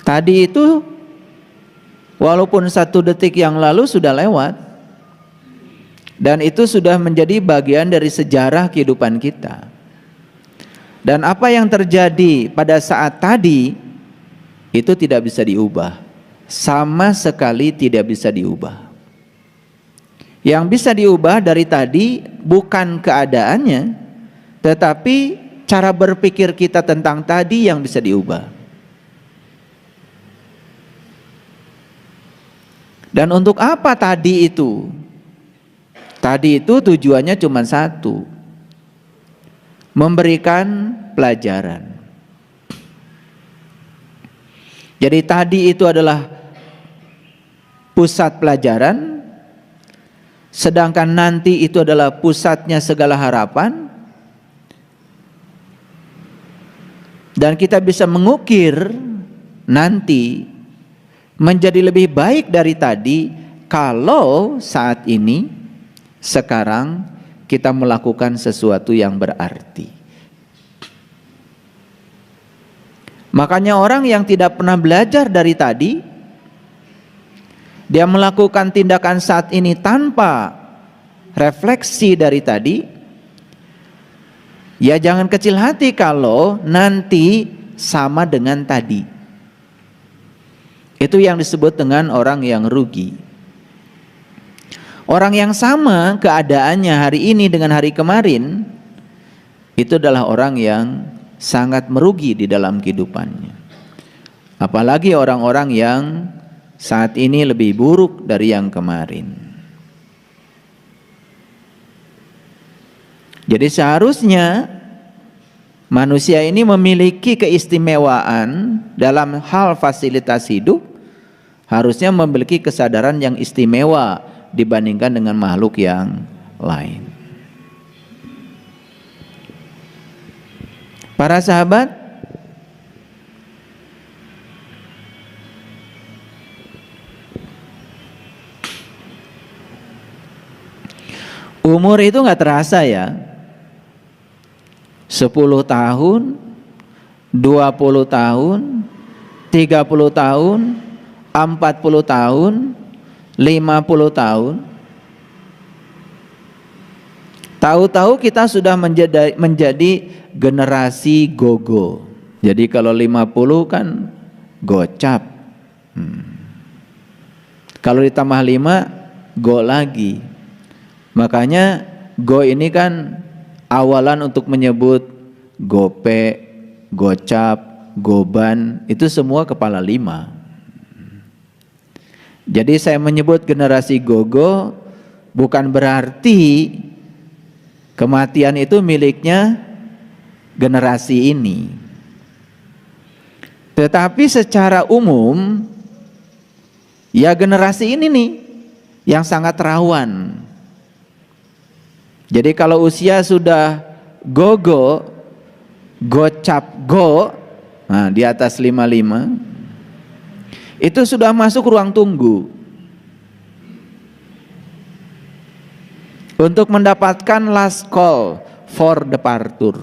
Tadi itu walaupun 1 detik yang lalu sudah lewat, dan itu sudah menjadi bagian dari sejarah kehidupan kita. Dan apa yang terjadi pada saat tadi itu tidak bisa diubah, sama sekali tidak bisa diubah. Yang bisa diubah dari tadi bukan keadaannya, tetapi cara berpikir kita tentang tadi yang bisa diubah. Dan untuk apa tadi itu? Tadi itu tujuannya cuma satu, memberikan pelajaran. Jadi tadi itu adalah pusat pelajaran, sedangkan nanti itu adalah pusatnya segala harapan. Dan kita bisa mengukir nanti menjadi lebih baik dari tadi kalau saat ini, sekarang kita melakukan sesuatu yang berarti. Makanya orang yang tidak pernah belajar dari tadi, dia melakukan tindakan saat ini tanpa refleksi dari tadi, ya jangan kecil hati kalau nanti sama dengan tadi. Itu yang disebut dengan orang yang rugi. Orang yang sama keadaannya hari ini dengan hari kemarin, itu adalah orang yang sangat merugi di dalam kehidupannya. Apalagi orang-orang yang saat ini lebih buruk dari yang kemarin. Jadi seharusnya manusia ini memiliki keistimewaan dalam hal fasilitas hidup, harusnya memiliki kesadaran yang istimewa dibandingkan dengan makhluk yang lain. Para sahabat, umur itu nggak terasa ya. 10 tahun, 20 tahun, 30 tahun, 40 tahun, 50 tahun. Tahu-tahu kita sudah menjadi generasi gogo. Jadi kalau 50 kan gocap. Kalau ditambah 5 go lagi. Makanya go ini kan awalan untuk menyebut gope, gocap, goban, itu semua kepala 5. Jadi saya menyebut generasi gogo bukan berarti kematian itu miliknya generasi ini. Tetapi secara umum, ya generasi ini nih yang sangat rawan. Jadi kalau usia sudah gogo, gocap go, nah di atas 55, itu sudah masuk ruang tunggu untuk mendapatkan last call for departure.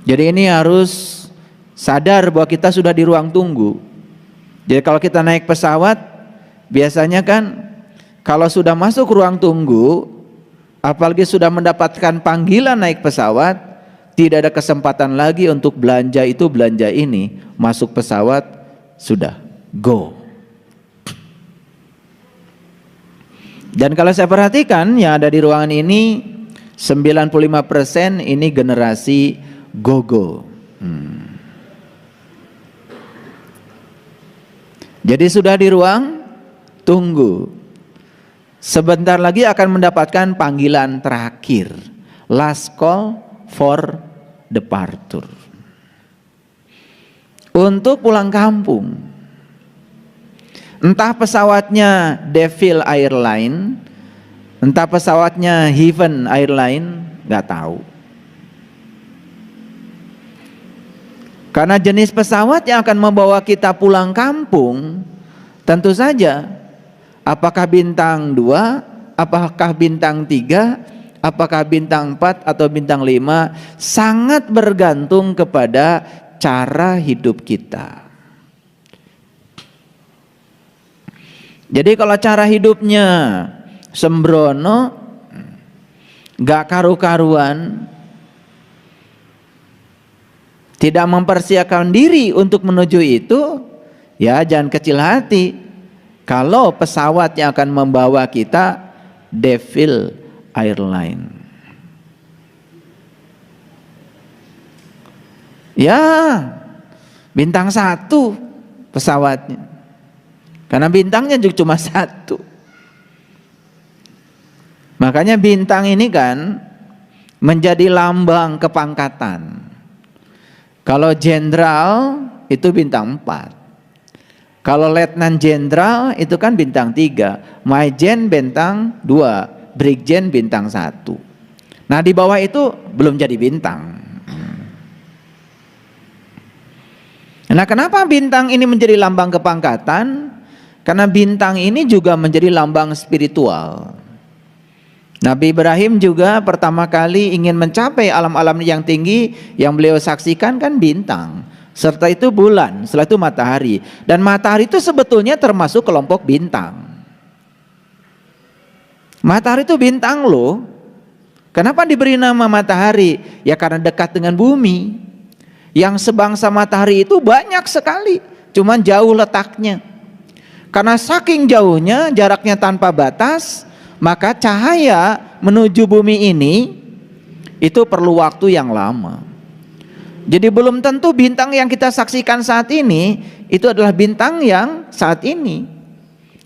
Jadi ini harus sadar bahwa kita sudah di ruang tunggu. Jadi kalau kita naik pesawat, biasanya kan kalau sudah masuk ruang tunggu, apalagi sudah mendapatkan panggilan naik pesawat, tidak ada kesempatan lagi untuk belanja itu belanja ini. Masuk pesawat sudah go. Dan kalau saya perhatikan yang ada di ruangan ini 95% ini generasi gogo. Jadi sudah di ruang tunggu. Sebentar lagi akan mendapatkan panggilan terakhir, last call for departure, untuk pulang kampung. Entah pesawatnya Devil Airline, entah pesawatnya Heaven Airline, nggak tahu. Karena jenis pesawat yang akan membawa kita pulang kampung, tentu saja apakah bintang 2, apakah bintang 3, apakah bintang 4 atau bintang 5, sangat bergantung kepada cara hidup kita. Jadi kalau cara hidupnya sembrono, gak karu-karuan, tidak mempersiapkan diri untuk menuju itu, ya jangan kecil hati kalau pesawat yang akan membawa kita Devil Airline. Ya, bintang 1 pesawatnya, karena bintangnya juga cuma 1. Makanya bintang ini kan menjadi lambang kepangkatan. Kalau jenderal itu bintang 4. Kalau letnan jenderal itu kan bintang 3. Majen bintang 2. Brigjen bintang 1. Nah di bawah itu belum jadi bintang. Nah kenapa bintang ini menjadi lambang kepangkatan? Karena bintang ini juga menjadi lambang spiritual. Nabi Ibrahim juga pertama kali ingin mencapai alam-alam yang tinggi, yang beliau saksikan kan bintang. Serta itu bulan, setelah itu matahari. Dan matahari itu sebetulnya termasuk kelompok bintang. Matahari itu bintang loh. Kenapa diberi nama matahari? Ya karena dekat dengan bumi. Yang sebangsa matahari itu banyak sekali, cuman jauh letaknya. Karena saking jauhnya, jaraknya tanpa batas, maka cahaya menuju bumi ini itu perlu waktu yang lama. Jadi belum tentu bintang yang kita saksikan saat ini itu adalah bintang yang saat ini.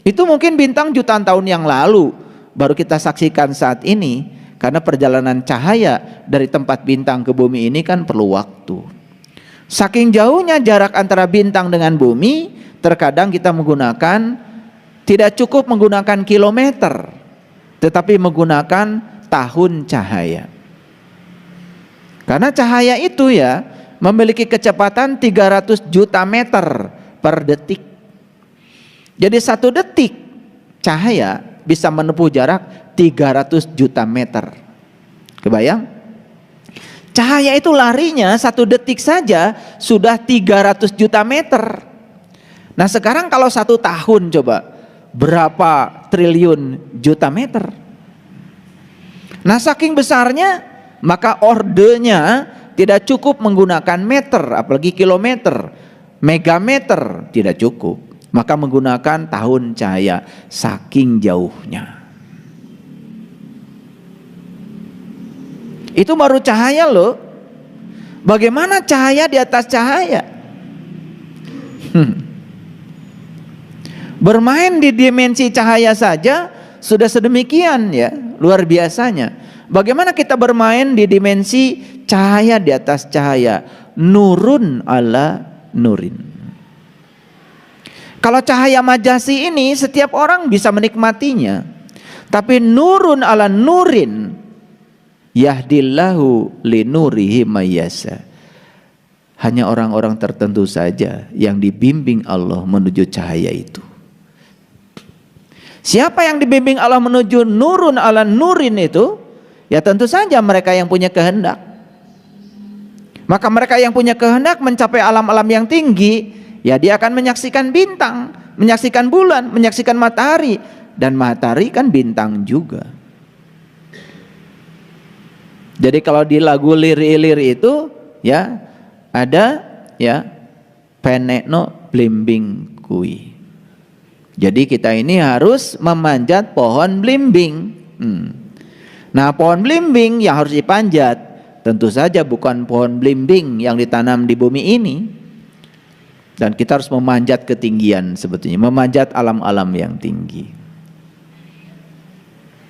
Itu mungkin bintang jutaan tahun yang lalu baru kita saksikan saat ini, karena perjalanan cahaya dari tempat bintang ke bumi ini kan perlu waktu. Saking jauhnya jarak antara bintang dengan bumi, terkadang kita menggunakan, tidak cukup menggunakan kilometer, tetapi menggunakan tahun cahaya. Karena cahaya itu ya memiliki kecepatan 300 juta meter per detik. Jadi 1 detik cahaya bisa menempuh jarak 300 juta meter. Kebayang? Cahaya itu larinya 1 detik saja sudah 300 juta meter. Nah sekarang kalau 1 tahun coba berapa triliun juta meter. Nah saking besarnya, maka ordenya tidak cukup menggunakan meter, apalagi kilometer, megameter tidak cukup. Maka menggunakan tahun cahaya, saking jauhnya. Itu baru cahaya loh. Bagaimana cahaya di atas cahaya? Bermain di dimensi cahaya saja sudah sedemikian ya, luar biasanya. Bagaimana kita bermain di dimensi cahaya di atas cahaya? Nurun ala nurin. Kalau cahaya majasi ini setiap orang bisa menikmatinya. Tapi nurun ala nurin, yahdillahu linurihi mayyasa. Hanya orang-orang tertentu saja yang dibimbing Allah menuju cahaya itu. Siapa yang dibimbing Allah menuju nurun ala nurin itu? Ya tentu saja mereka yang punya kehendak. Maka mereka yang punya kehendak mencapai alam-alam yang tinggi, ya dia akan menyaksikan bintang, menyaksikan bulan, menyaksikan matahari. Dan matahari kan bintang juga. Jadi kalau di lagu Lir-Ilir itu ya ada ya penekno blimbing kui. Jadi kita ini harus memanjat pohon blimbing. Nah pohon blimbing yang harus dipanjat tentu saja bukan pohon blimbing yang ditanam di bumi ini. Dan kita harus memanjat ketinggian sebetulnya, memanjat alam-alam yang tinggi.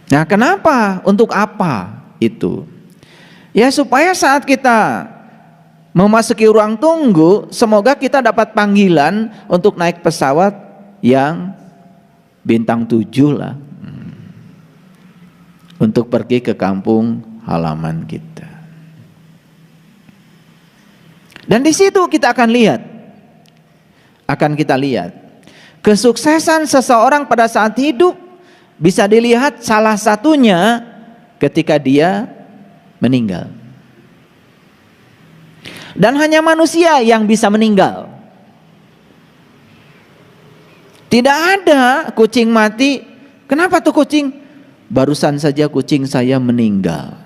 Nah kenapa? Untuk apa itu? Ya supaya saat kita memasuki ruang tunggu, semoga kita dapat panggilan untuk naik pesawat yang bintang 7 lah, untuk pergi ke kampung halaman kita. Dan di situ kita akan lihat kesuksesan seseorang pada saat hidup bisa dilihat salah satunya ketika dia meninggal. Dan hanya manusia yang bisa meninggal. Tidak ada kucing mati. Kenapa tuh kucing? Barusan saja kucing saya meninggal.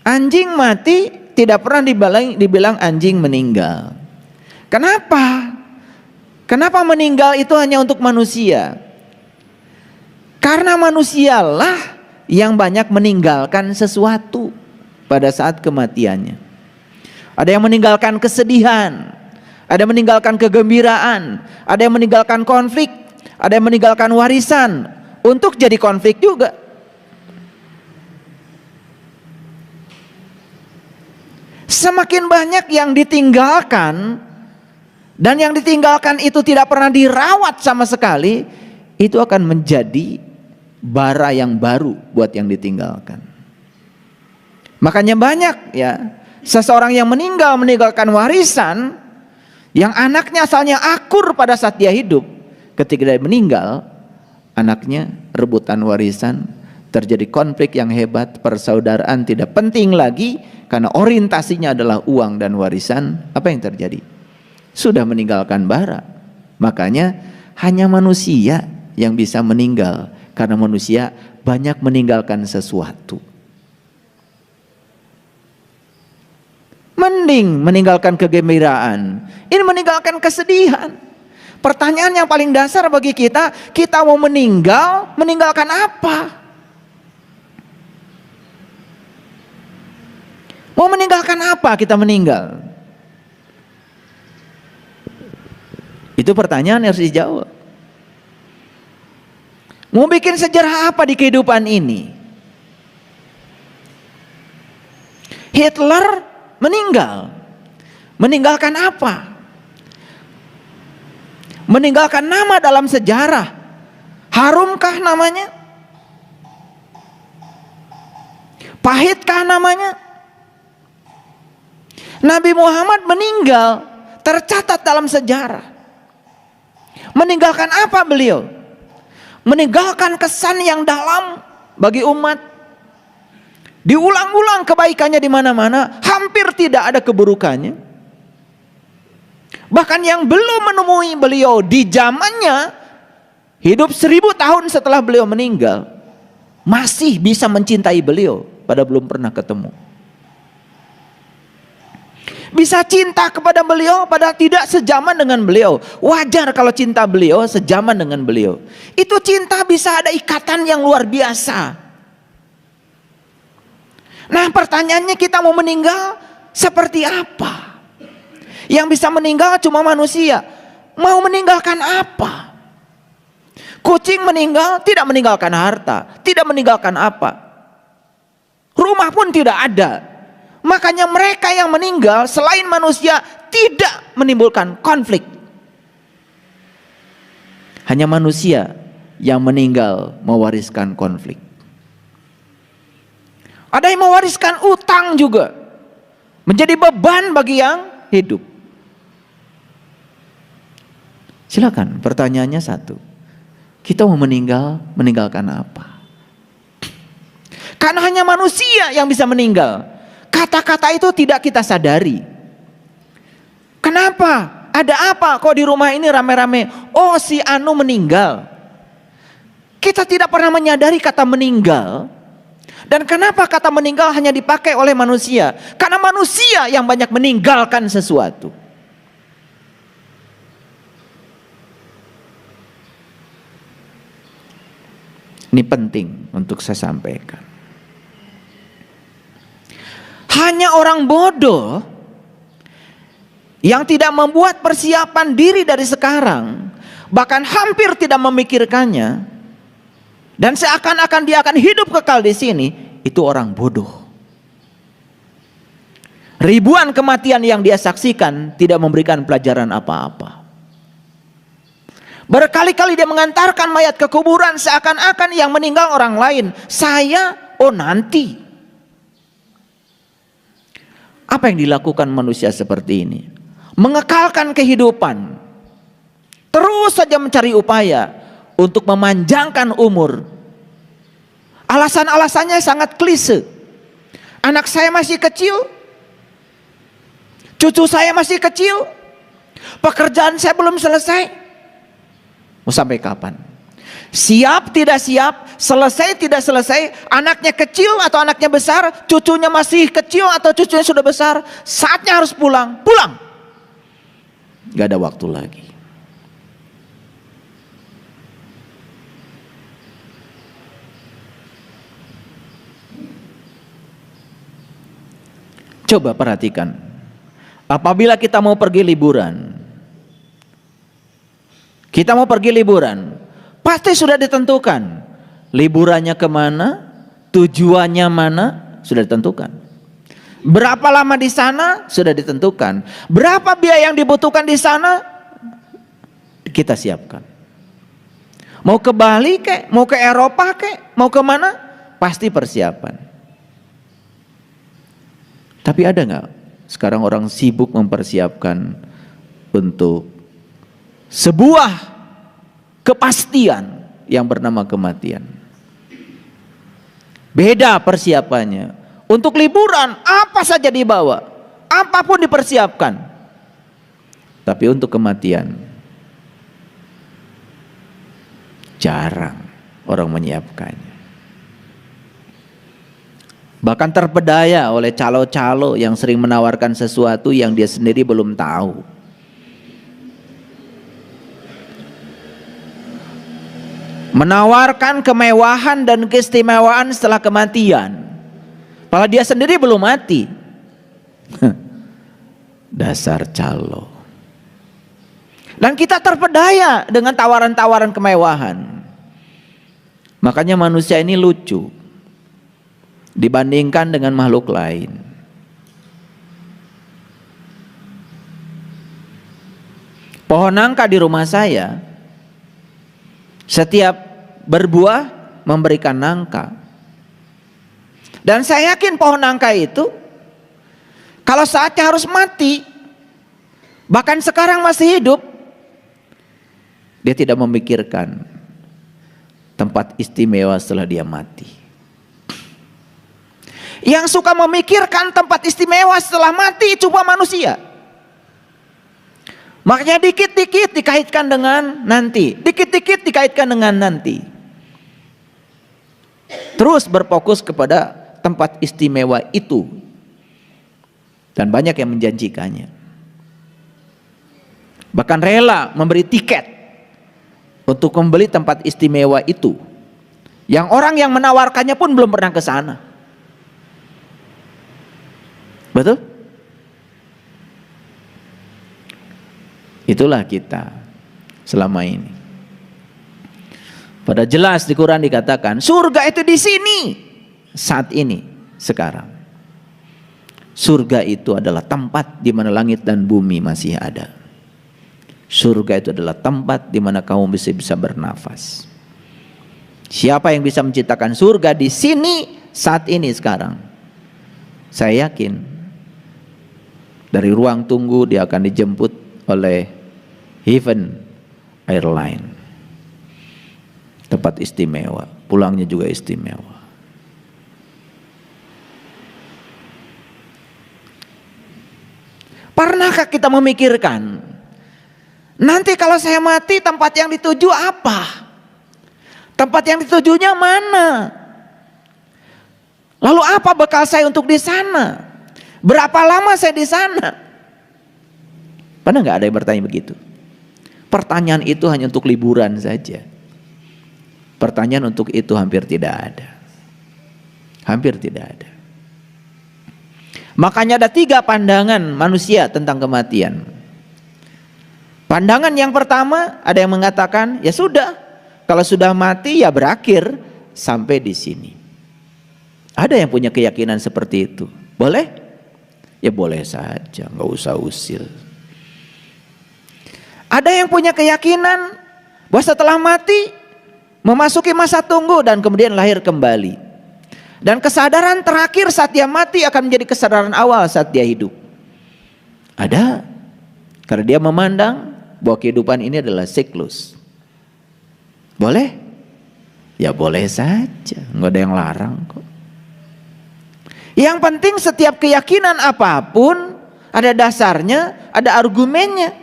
Anjing mati tidak pernah dibilang anjing meninggal. Kenapa? Kenapa meninggal itu hanya untuk manusia? Karena manusialah yang banyak meninggalkan sesuatu pada saat kematiannya. Ada yang meninggalkan kesedihan, ada yang meninggalkan kegembiraan, ada yang meninggalkan konflik, ada yang meninggalkan warisan untuk jadi konflik juga. Semakin banyak yang ditinggalkan, dan yang ditinggalkan itu tidak pernah dirawat sama sekali, itu akan menjadi bara yang baru buat yang ditinggalkan. Makanya banyak ya, seseorang yang meninggalkan warisan yang anaknya asalnya akur pada saat dia hidup, ketika dia meninggal, anaknya rebutan warisan, terjadi konflik yang hebat, persaudaraan tidak penting lagi karena orientasinya adalah uang dan warisan. Apa yang terjadi? Sudah meninggalkan bara. Makanya hanya manusia yang bisa meninggal, karena manusia banyak meninggalkan sesuatu. Mending meninggalkan kegembiraan, ini meninggalkan kesedihan. Pertanyaan yang paling dasar bagi kita, kita mau meninggalkan apa? Mau meninggalkan apa kita meninggal? Itu pertanyaan yang harus dijawab. Mau bikin sejarah apa di kehidupan ini? Hitler meninggal. Meninggalkan apa? Meninggalkan nama dalam sejarah. Harumkah namanya? Pahitkah namanya? Nabi Muhammad meninggal, tercatat dalam sejarah. Meninggalkan apa beliau? Meninggalkan kesan yang dalam bagi umat. Diulang-ulang kebaikannya di mana-mana, hampir tidak ada keburukannya. Bahkan yang belum menemui beliau di zamannya, hidup 1000 tahun setelah beliau meninggal, masih bisa mencintai beliau, padahal belum pernah ketemu. Bisa cinta kepada beliau padahal tidak sejaman dengan beliau. Wajar kalau cinta beliau sejaman dengan beliau. Itu cinta bisa ada ikatan yang luar biasa. Nah, pertanyaannya, kita mau meninggal seperti apa? Yang bisa meninggal cuma manusia. Mau meninggalkan apa? Kucing meninggal tidak meninggalkan harta, tidak meninggalkan apa. Rumah pun tidak ada. Makanya mereka yang meninggal selain manusia tidak menimbulkan konflik. Hanya manusia yang meninggal mewariskan konflik. Ada yang mewariskan utang juga, menjadi beban bagi yang hidup. Silakan, pertanyaannya satu. Kita mau meninggalkan apa? Karena hanya manusia yang bisa meninggal. Kata-kata itu tidak kita sadari. Kenapa? Ada apa kok di rumah ini rame-rame? Oh, si Anu meninggal. Kita tidak pernah menyadari kata meninggal. Dan kenapa kata meninggal hanya dipakai oleh manusia? Karena manusia yang banyak meninggalkan sesuatu. Ini penting untuk saya sampaikan. Hanya orang bodoh yang tidak membuat persiapan diri dari sekarang, bahkan hampir tidak memikirkannya, dan seakan-akan dia akan hidup kekal di sini, itu orang bodoh. Ribuan kematian yang dia saksikan tidak memberikan pelajaran apa-apa. Berkali-kali dia mengantarkan mayat ke kuburan seakan-akan yang meninggal orang lain. Saya, oh nanti. Apa yang dilakukan manusia seperti ini? Mengekalkan kehidupan. Terus saja mencari upaya untuk memanjangkan umur. Alasan-alasannya sangat klise. Anak saya masih kecil. Cucu saya masih kecil. Pekerjaan saya belum selesai. Mau sampai kapan? Siap tidak siap, selesai tidak selesai, anaknya kecil atau anaknya besar, cucunya masih kecil atau cucunya sudah besar, saatnya harus pulang, pulang. Gak ada waktu lagi. Coba perhatikan, apabila kita mau pergi liburan, pasti sudah ditentukan liburannya kemana, tujuannya mana, sudah ditentukan. Berapa lama di sana, sudah ditentukan. Berapa biaya yang dibutuhkan di sana, kita siapkan. Mau ke Bali kek, mau ke Eropa kek, mau ke mana, pasti persiapan. Tapi ada nggak sekarang orang sibuk mempersiapkan untuk sebuah kepastian yang bernama kematian? Beda persiapannya. Untuk liburan apa saja dibawa, apapun dipersiapkan. Tapi untuk kematian jarang orang menyiapkannya. Bahkan terpedaya oleh calo-calo yang sering menawarkan sesuatu yang dia sendiri belum tahu. Menawarkan kemewahan dan keistimewaan setelah kematian, padahal dia sendiri belum mati. Dasar calo. Dan kita terpedaya dengan tawaran-tawaran kemewahan. Makanya manusia ini lucu dibandingkan dengan makhluk lain. Pohon nangka di rumah saya setiap berbuah memberikan nangka. Dan saya yakin pohon nangka itu kalau saatnya harus mati, bahkan sekarang masih hidup, dia tidak memikirkan tempat istimewa setelah dia mati. Yang suka memikirkan tempat istimewa setelah mati cuma manusia. Makanya dikit-dikit dikaitkan dengan nanti, dikit-dikit dikaitkan dengan nanti. Terus berfokus kepada tempat istimewa itu. Dan banyak yang menjanjikannya. Bahkan rela memberi tiket untuk membeli tempat istimewa itu. Yang orang yang menawarkannya pun belum pernah ke sana. Betul? Itulah kita selama ini. Pada jelas di Quran dikatakan surga itu di sini, saat ini, sekarang. Surga itu adalah tempat di mana langit dan bumi masih ada. Surga itu adalah tempat di mana kamu bisa bernafas. Siapa yang bisa menciptakan surga di sini, saat ini, sekarang? Saya yakin dari ruang tunggu dia akan dijemput oleh Heaven Airline. Tempat istimewa, pulangnya juga istimewa. Pernahkah kita memikirkan, nanti kalau saya mati tempat yang dituju apa? Tempat yang ditujunya mana? Lalu apa bekal saya untuk di sana? Berapa lama saya di sana? Pernah nggak ada yang bertanya begitu? Pertanyaan itu hanya untuk liburan saja. Pertanyaan untuk itu hampir tidak ada. Hampir tidak ada. Makanya ada 3 pandangan manusia tentang kematian. Pandangan yang pertama, ada yang mengatakan, ya sudah, kalau sudah mati ya berakhir sampai di sini. Ada yang punya keyakinan seperti itu. Boleh? Ya boleh saja, nggak usah usil. Ada yang punya keyakinan bahwa setelah mati memasuki masa tunggu dan kemudian lahir kembali. Dan kesadaran terakhir saat dia mati akan menjadi kesadaran awal saat dia hidup. Ada, karena dia memandang bahwa kehidupan ini adalah siklus. Boleh? Ya boleh saja, nggak ada yang larang kok. Yang penting setiap keyakinan apapun ada dasarnya, ada argumennya.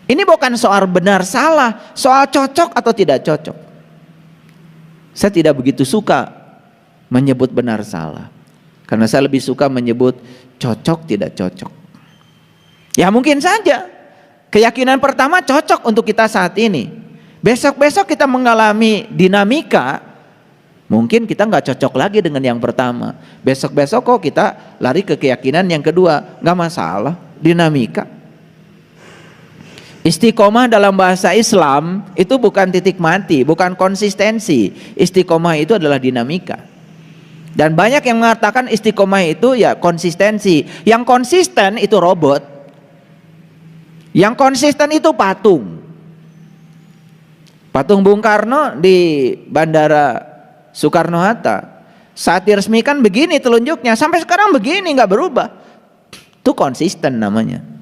Ini bukan soal benar salah, soal cocok atau tidak cocok. Saya tidak begitu suka menyebut benar salah, karena saya lebih suka menyebut cocok tidak cocok. Ya mungkin saja keyakinan pertama cocok untuk kita saat ini. Besok-besok kita mengalami dinamika, mungkin kita nggak cocok lagi dengan yang pertama. Besok-besok kok kita lari ke keyakinan yang kedua, nggak masalah, dinamika. Istiqomah dalam bahasa Islam itu bukan titik mati, bukan konsistensi. Istiqomah itu adalah dinamika. Dan banyak yang mengatakan istiqomah itu ya konsistensi. Yang konsisten itu robot. Yang konsisten itu patung. Patung Bung Karno di Bandara Soekarno-Hatta. Saat diresmikan begini telunjuknya, sampai sekarang begini, nggak berubah. Itu konsisten namanya.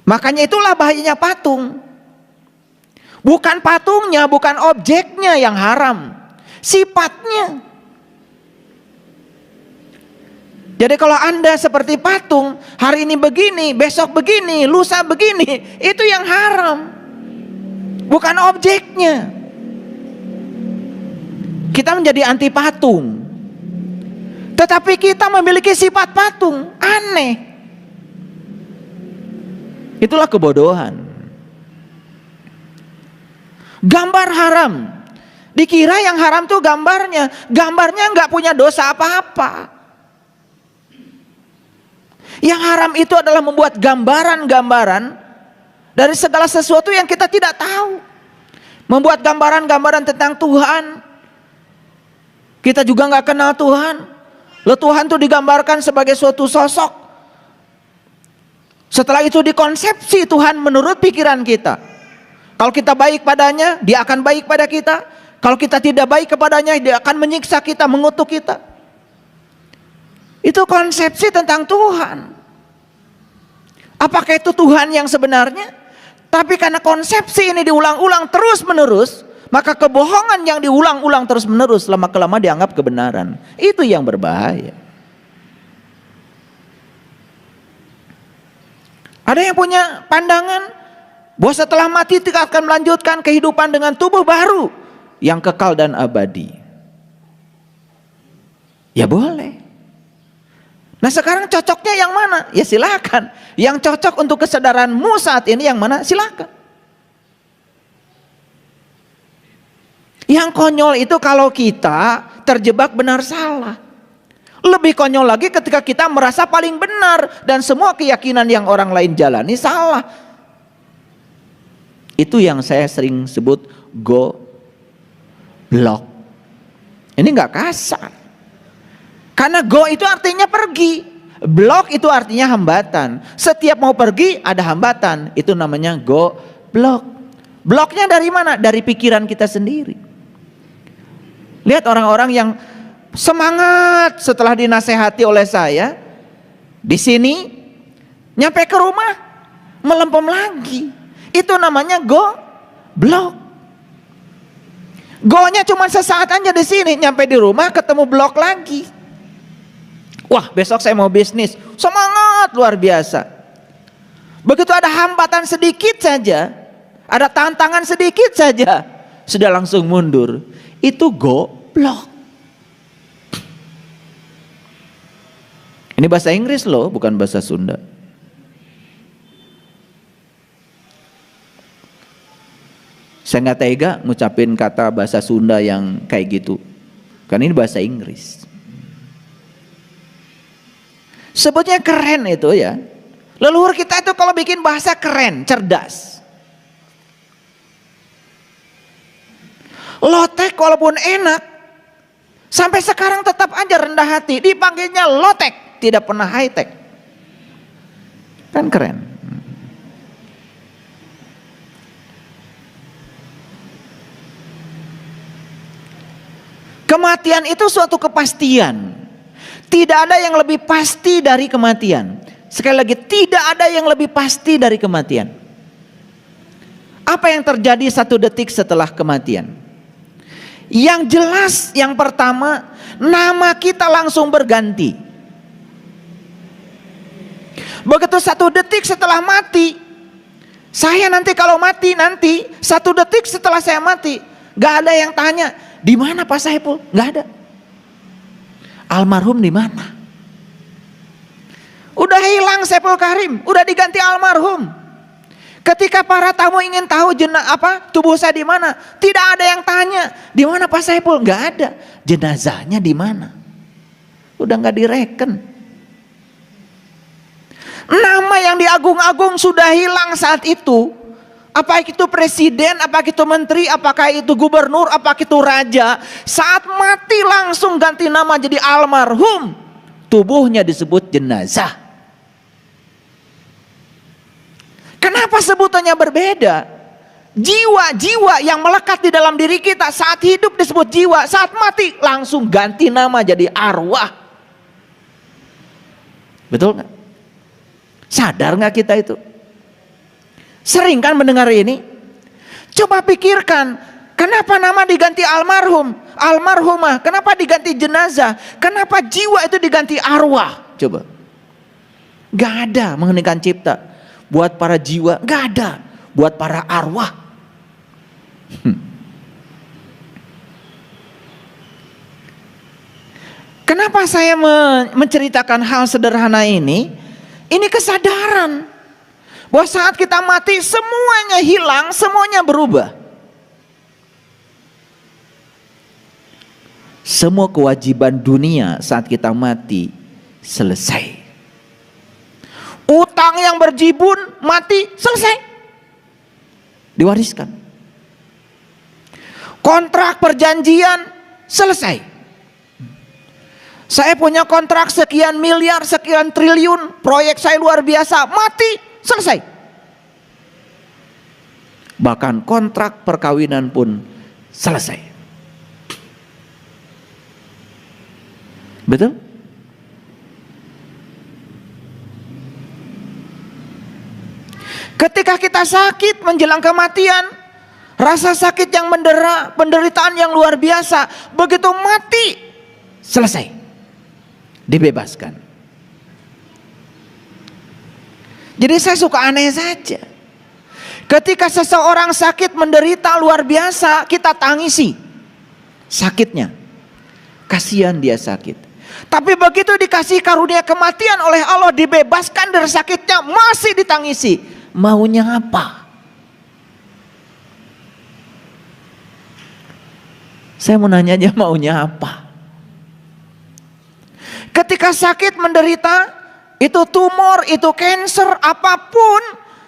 Makanya itulah bahayanya patung. Bukan patungnya, bukan objeknya yang haram, sifatnya. Jadi kalau Anda seperti patung, hari ini begini, besok begini, lusa begini, itu yang haram, bukan objeknya. Kita menjadi anti patung, tetapi kita memiliki sifat patung, aneh. Itulah kebodohan. Gambar haram. Dikira yang haram tuh gambarnya. Gambarnya nggak punya dosa apa-apa. Yang haram itu adalah membuat gambaran-gambaran dari segala sesuatu yang kita tidak tahu. Membuat gambaran-gambaran tentang Tuhan. Kita juga nggak kenal Tuhan. Lalu Tuhan tuh digambarkan sebagai suatu sosok. Setelah itu dikonsepsi Tuhan menurut pikiran kita. Kalau kita baik padanya, dia akan baik pada kita. Kalau kita tidak baik kepadanya, dia akan menyiksa kita, mengutuk kita. Itu konsepsi tentang Tuhan. Apakah itu Tuhan yang sebenarnya? Tapi karena konsepsi ini diulang-ulang terus menerus, maka kebohongan yang diulang-ulang terus menerus lama-kelamaan dianggap kebenaran. Itu yang berbahaya. Ada yang punya pandangan bahwa setelah mati kita akan melanjutkan kehidupan dengan tubuh baru yang kekal dan abadi. Ya boleh. Nah sekarang cocoknya yang mana? Ya silakan. Yang cocok untuk kesadaranmu saat ini yang mana? Silakan. Yang konyol itu kalau kita terjebak benar salah. Lebih konyol lagi ketika kita merasa paling benar dan semua keyakinan yang orang lain jalani salah. Itu yang saya sering sebut goblok. Ini nggak kasar. Karena go itu artinya pergi, blok itu artinya hambatan. Setiap mau pergi ada hambatan, itu namanya goblok. Bloknya dari mana? Dari pikiran kita sendiri. Lihat orang-orang yang semangat setelah dinasehati oleh saya, di sini nyampe ke rumah melempem lagi. Itu namanya goblok. Go-nya cuma sesaat aja di sini, nyampe di rumah ketemu blok lagi. Wah, besok saya mau bisnis, semangat luar biasa. Begitu ada hambatan sedikit saja, ada tantangan sedikit saja, sudah langsung mundur. Itu goblok. Ini bahasa Inggris loh, bukan bahasa Sunda. Saya nggak tega ngucapin kata bahasa Sunda yang kayak gitu, karena ini bahasa Inggris. Sebutnya keren itu ya. Leluhur kita itu kalau bikin bahasa keren, cerdas. Lotek walaupun enak, sampai sekarang tetap aja rendah hati. Dipanggilnya lotek, tidak pernah high tech. Kan keren. Kematian itu suatu kepastian. Tidak ada yang lebih pasti dari kematian. Sekali lagi, tidak ada yang lebih pasti dari kematian. Apa yang terjadi 1 detik setelah kematian? Yang jelas, yang pertama, nama kita langsung berganti. Begitu 1 detik setelah mati, Saya nanti kalau mati, nanti 1 detik setelah saya mati, gak ada yang tanya, di mana Pak Saiful? Gak ada. Almarhum di mana? Udah hilang Saiful Karim, udah diganti almarhum. Ketika para tamu ingin tahu tubuh saya di mana, tidak ada yang tanya, di mana Pak Saiful? Gak ada. Jenazahnya di mana? Udah gak direken. Nama yang diagung-agung sudah hilang saat itu. Apakah itu presiden, apakah itu menteri, apakah itu gubernur, apakah itu raja. Saat mati langsung ganti nama jadi almarhum. Tubuhnya disebut jenazah. Kenapa sebutannya berbeda? Jiwa-jiwa yang melekat di dalam diri kita saat hidup disebut jiwa, saat mati langsung ganti nama jadi arwah. Betul nggak? Sadar nggak kita itu? Sering kan mendengar ini? Coba pikirkan, kenapa nama diganti almarhum, almarhumah? Kenapa diganti jenazah? Kenapa jiwa itu diganti arwah? Coba. Gak ada menghentikan cipta. Buat para jiwa, gak ada. Buat para arwah. Kenapa saya menceritakan hal sederhana ini? Ini kesadaran bahwa saat kita mati semuanya hilang, semuanya berubah. Semua kewajiban dunia saat kita mati selesai. Utang yang berjibun mati selesai, diwariskan. Kontrak perjanjian selesai. Saya punya kontrak sekian miliar, sekian triliun, proyek saya luar biasa, mati selesai. Bahkan kontrak perkawinan pun selesai. Betul? Ketika kita sakit menjelang kematian, rasa sakit yang penderitaan yang luar biasa, begitu mati selesai, dibebaskan. Jadi saya suka aneh saja. Ketika seseorang sakit menderita luar biasa, kita tangisi sakitnya. Kasihan dia sakit. Tapi begitu dikasih karunia kematian oleh Allah, dibebaskan dari sakitnya, masih ditangisi. Maunya apa? Saya mau nanya aja, maunya apa? Ketika sakit menderita, itu tumor, itu cancer, apapun,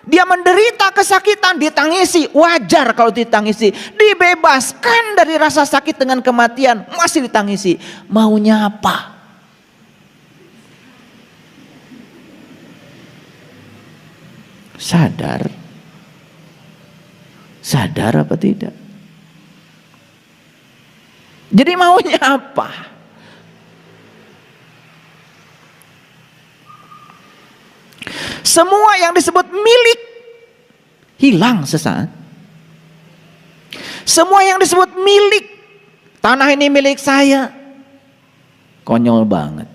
dia menderita kesakitan, ditangisi. Wajar kalau ditangisi. Dibebaskan dari rasa sakit dengan kematian, masih ditangisi. Maunya apa? Sadar? Sadar apa tidak? Jadi maunya apa? Semua yang disebut milik hilang sesaat. Semua yang disebut milik, tanah ini milik saya, konyol banget.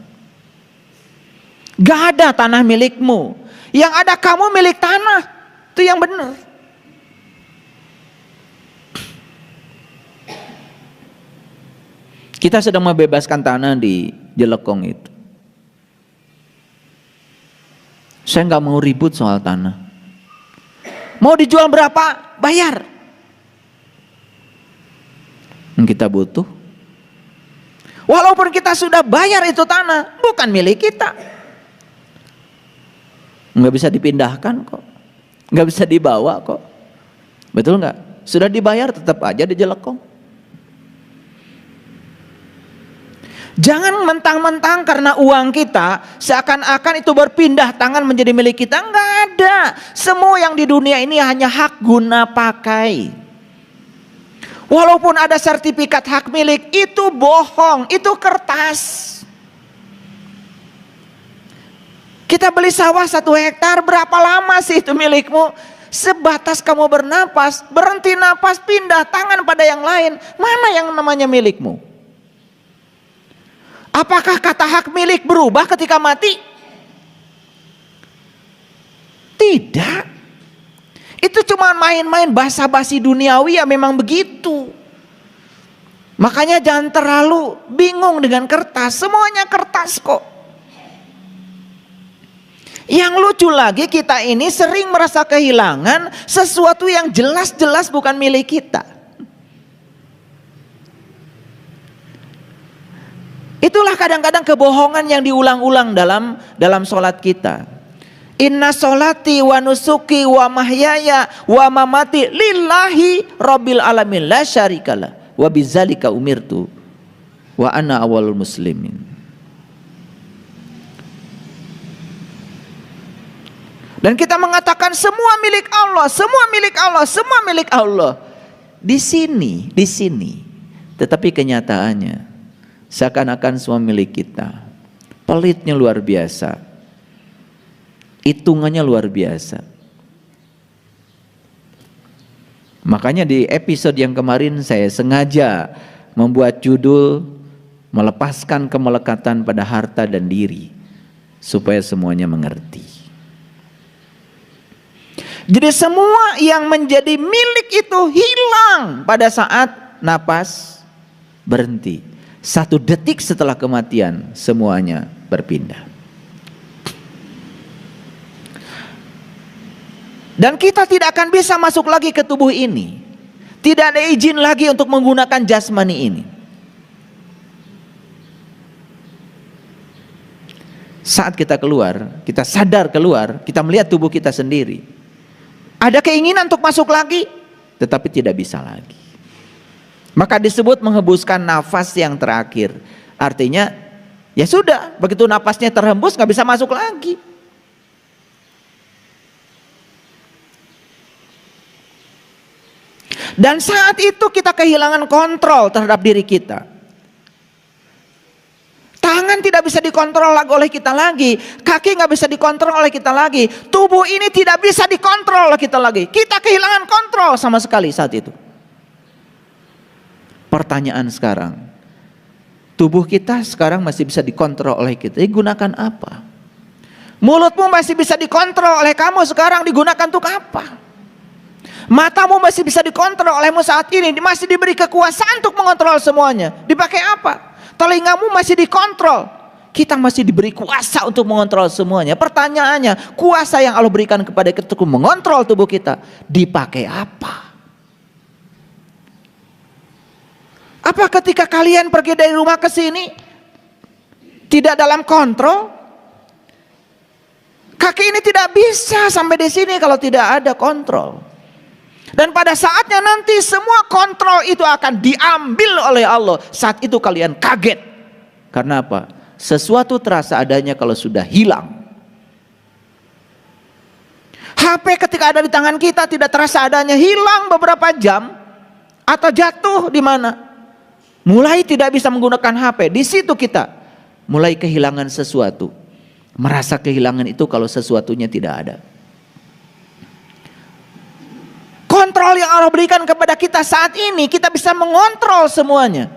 Gak ada tanah milikmu. Yang ada kamu milik tanah. Itu yang benar. Kita sedang membebaskan tanah di Jelekong itu. Saya nggak mau ribut soal tanah. Mau dijual berapa? Bayar. Kita butuh. Walaupun kita sudah bayar itu tanah, bukan milik kita. Nggak bisa dipindahkan kok, nggak bisa dibawa kok, betul nggak? Sudah dibayar tetap aja di Jelekong. Jangan mentang-mentang karena uang kita seakan-akan itu berpindah tangan menjadi milik kita. Nggak ada. Semua yang di dunia ini hanya hak guna pakai. Walaupun ada sertifikat hak milik, itu bohong, itu kertas. Kita beli sawah 1 hektar, berapa lama sih itu milikmu? Sebatas kamu bernapas, berhenti napas, pindah tangan pada yang lain. Mana yang namanya milikmu? Apakah kata hak milik berubah ketika mati? Tidak. Itu main-main basa-basi duniawi ya memang begitu. Makanya jangan terlalu bingung dengan kertas, semuanya kertas kok. Yang lucu lagi, kita ini sering merasa kehilangan sesuatu yang jelas-jelas bukan milik kita. Itulah kadang-kadang kebohongan yang diulang-ulang dalam sholat kita. Inna sholati wa nusuki wa mahyaya wa mamati lillahi rabbil alamin la syarikalah wa bidzalika umirtu wa ana awalul muslimin. Dan kita mengatakan semua milik Allah, semua milik Allah, semua milik Allah. Di sini. Tetapi kenyataannya seakan-akan semua milik kita. Pelitnya luar biasa. Hitungannya luar biasa. Makanya di episode yang kemarin saya sengaja membuat judul melepaskan kemelekatan pada harta dan diri supaya semuanya mengerti. Jadi semua yang menjadi milik itu hilang pada saat napas berhenti. 1 detik setelah kematian semuanya berpindah. Dan kita tidak akan bisa masuk lagi ke tubuh ini. Tidak ada izin lagi untuk menggunakan jasmani ini. Saat kita keluar, kita sadar keluar, kita melihat tubuh kita sendiri. Ada keinginan untuk masuk lagi, tetapi tidak bisa lagi. Maka disebut menghembuskan nafas yang terakhir. Artinya, ya sudah, begitu nafasnya terhembus nggak bisa masuk lagi. Dan saat itu kita kehilangan kontrol terhadap diri kita. Tangan tidak bisa dikontrol oleh kita lagi. Kaki nggak bisa dikontrol oleh kita lagi. Tubuh ini tidak bisa dikontrol oleh kita lagi. Kita kehilangan kontrol sama sekali saat itu. Pertanyaan sekarang, tubuh kita sekarang masih bisa dikontrol oleh kita. Digunakan apa? Mulutmu masih bisa dikontrol oleh kamu sekarang, digunakan untuk apa? Matamu masih bisa dikontrol olehmu saat ini, masih diberi kekuasaan untuk mengontrol semuanya. Dipakai apa? Telingamu masih dikontrol. Kita masih diberi kuasa untuk mengontrol semuanya. Pertanyaannya, kuasa yang Allah berikan kepada kita untuk mengontrol tubuh kita, dipakai apa? Apa ketika kalian pergi dari rumah ke sini tidak dalam kontrol? Kaki ini tidak bisa sampai di sini kalau tidak ada kontrol. Dan pada saatnya nanti semua kontrol itu akan diambil oleh Allah. Saat itu kalian kaget. Karena apa? Sesuatu terasa adanya kalau sudah hilang. HP ketika ada di tangan kita tidak terasa adanya, hilang beberapa jam atau jatuh di mana? Mulai tidak bisa menggunakan HP. Di situ kita mulai kehilangan sesuatu. Merasa kehilangan itu kalau sesuatunya tidak ada. Kontrol yang Allah berikan kepada kita saat ini, kita bisa mengontrol semuanya.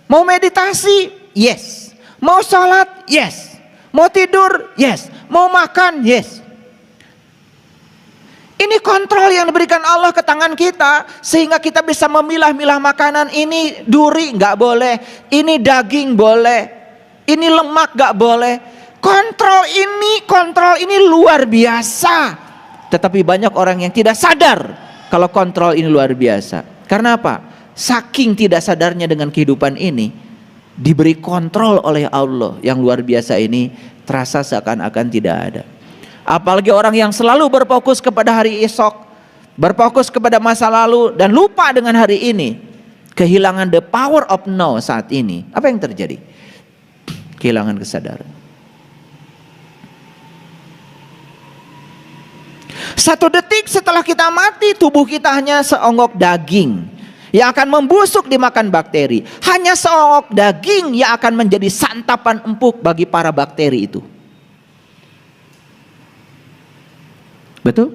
Mau meditasi? Yes. Mau sholat? Yes. Mau tidur? Yes. Mau makan? Yes. Ini kontrol yang diberikan Allah ke tangan kita, sehingga kita bisa memilah-milah makanan. Ini duri nggak boleh, ini daging boleh, ini lemak nggak boleh. Kontrol ini luar biasa. Tetapi banyak orang yang tidak sadar kalau kontrol ini luar biasa. Karena apa? Saking tidak sadarnya dengan kehidupan ini, diberi kontrol oleh Allah yang luar biasa ini, terasa seakan-akan tidak ada. Apalagi orang yang selalu berfokus kepada hari esok, berfokus kepada masa lalu, dan lupa dengan hari ini, kehilangan the power of now saat ini. Apa yang terjadi? Kehilangan kesadaran. 1 detik setelah kita mati, tubuh kita hanya seonggok daging yang akan membusuk dimakan bakteri. Hanya seonggok daging yang akan menjadi santapan empuk bagi para bakteri itu. Betul?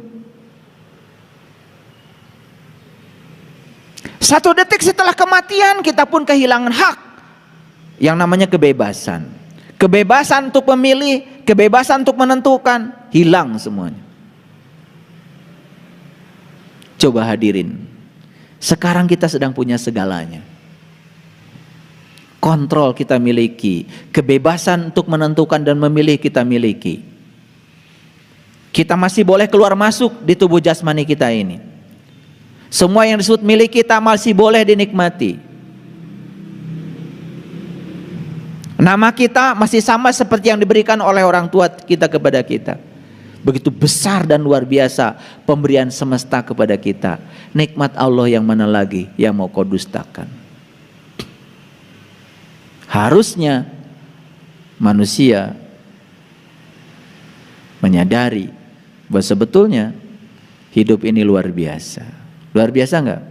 1 detik setelah kematian, kita pun kehilangan hak yang namanya kebebasan. Kebebasan untuk memilih, kebebasan untuk menentukan, hilang semuanya. Coba hadirin, sekarang kita sedang punya segalanya. Kontrol kita miliki, kebebasan untuk menentukan dan memilih kita miliki. Kita masih boleh keluar masuk di tubuh jasmani kita ini. Semua yang disebut milik kita masih boleh dinikmati. Nama kita masih sama seperti yang diberikan oleh orang tua kita kepada kita. Begitu besar dan luar biasa pemberian semesta kepada kita. Nikmat Allah yang mana lagi yang mau kau dustakan? Harusnya manusia menyadari bahwa sebetulnya hidup ini luar biasa. Luar biasa enggak?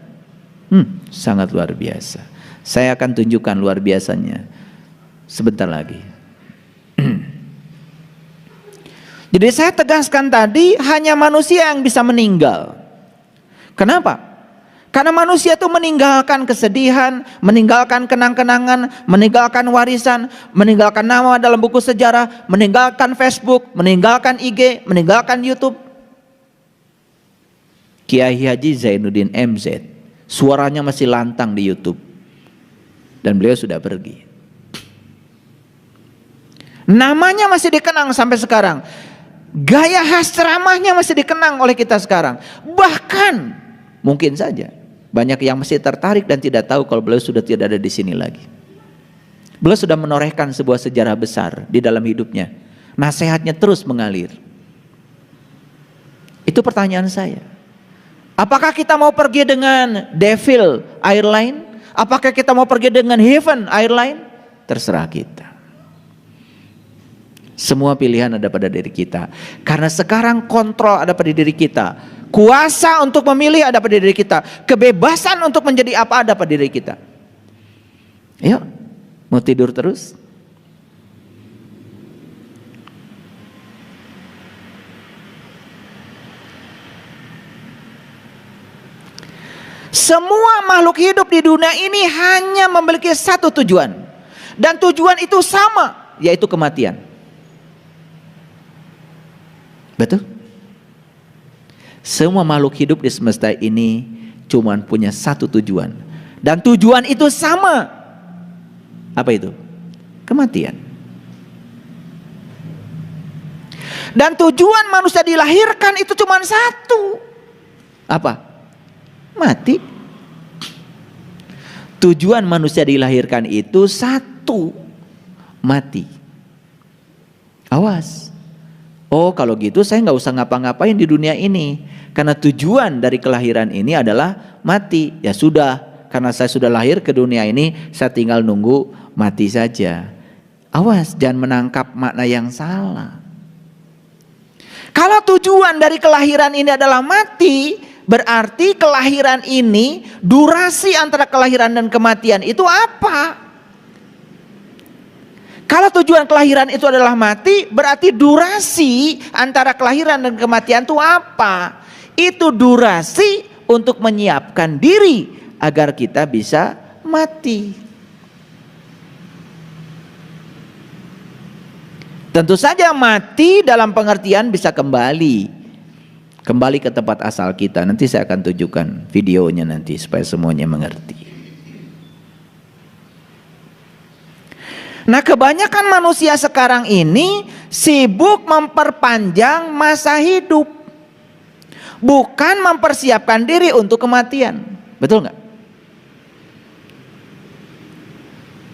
Sangat luar biasa. Saya akan tunjukkan luar biasanya sebentar lagi. Jadi saya tegaskan tadi, hanya manusia yang bisa meninggal. Kenapa? Karena manusia itu meninggalkan kesedihan, meninggalkan kenang-kenangan, meninggalkan warisan, meninggalkan nama dalam buku sejarah, meninggalkan Facebook, meninggalkan IG, meninggalkan YouTube. Kiai Haji Zainuddin MZ, suaranya masih lantang di YouTube, dan beliau sudah pergi. Namanya masih dikenang sampai sekarang. Gaya khas ceramahnya masih dikenang oleh kita sekarang. Bahkan mungkin saja banyak yang masih tertarik dan tidak tahu kalau beliau sudah tidak ada di sini lagi. Beliau sudah menorehkan sebuah sejarah besar di dalam hidupnya. Nasihatnya terus mengalir. Itu pertanyaan saya. Apakah kita mau pergi dengan Devil Airline? Apakah kita mau pergi dengan Heaven Airline? Terserah kita. Semua pilihan ada pada diri kita. Karena sekarang kontrol ada pada diri kita. Kuasa untuk memilih ada pada diri kita. Kebebasan untuk menjadi apa ada pada diri kita. Yuk, mau tidur terus? Semua makhluk hidup di dunia ini hanya memiliki satu tujuan. Dan tujuan itu sama, yaitu kematian. Betul? Semua makhluk hidup di semesta ini cuma punya satu tujuan. Dan tujuan itu sama. Apa itu? Kematian. Dan tujuan manusia dilahirkan itu cuma satu. Apa? Mati. Tujuan manusia dilahirkan itu satu. Mati. Awas. Oh, kalau gitu saya nggak usah ngapa-ngapain di dunia ini, karena tujuan dari kelahiran ini adalah mati. Ya sudah, karena saya sudah lahir ke dunia ini, saya tinggal nunggu mati saja. Awas, jangan menangkap makna yang salah. Kalau tujuan dari kelahiran ini adalah mati, berarti kelahiran ini, durasi antara kelahiran dan kematian itu apa? Kalau tujuan kelahiran itu adalah mati, berarti durasi antara kelahiran dan kematian itu apa? Itu durasi untuk menyiapkan diri agar kita bisa mati. Tentu saja mati dalam pengertian bisa kembali ke tempat asal kita. Nanti saya akan tunjukkan videonya nanti supaya semuanya mengerti. Nah, kebanyakan manusia sekarang ini sibuk memperpanjang masa hidup, bukan mempersiapkan diri untuk kematian. Betul nggak?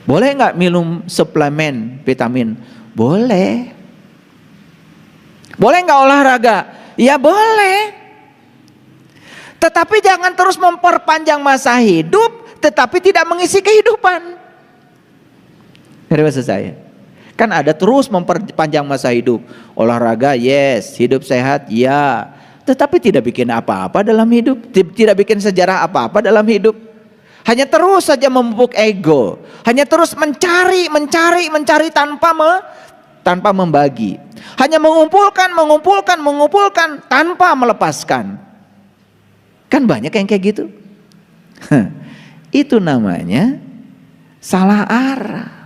Boleh nggak minum suplemen vitamin? Boleh. Boleh nggak olahraga? Ya boleh. Tetapi jangan terus memperpanjang masa hidup, tetapi tidak mengisi kehidupan. Ngerti maksud saya? Kan ada terus memperpanjang masa hidup. Olahraga yes, hidup sehat ya, tetapi tidak bikin apa-apa dalam hidup, tidak bikin sejarah apa-apa dalam hidup. Hanya terus saja memupuk ego, hanya terus mencari tanpa membagi. Hanya mengumpulkan tanpa melepaskan. Kan banyak yang kayak gitu. Itu namanya salah arah.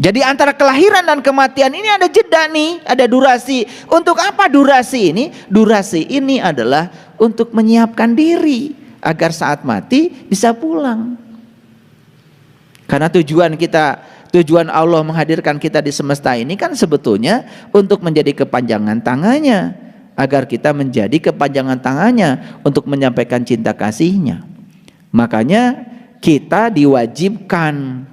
Jadi antara kelahiran dan kematian ini ada jeda nih, ada durasi. Untuk apa durasi ini? Durasi ini adalah untuk menyiapkan diri agar saat mati bisa pulang. Karena tujuan Allah menghadirkan kita di semesta ini kan sebetulnya untuk menjadi kepanjangan tangannya, agar kita menjadi kepanjangan tangannya untuk menyampaikan cinta kasihnya. Makanya kita diwajibkan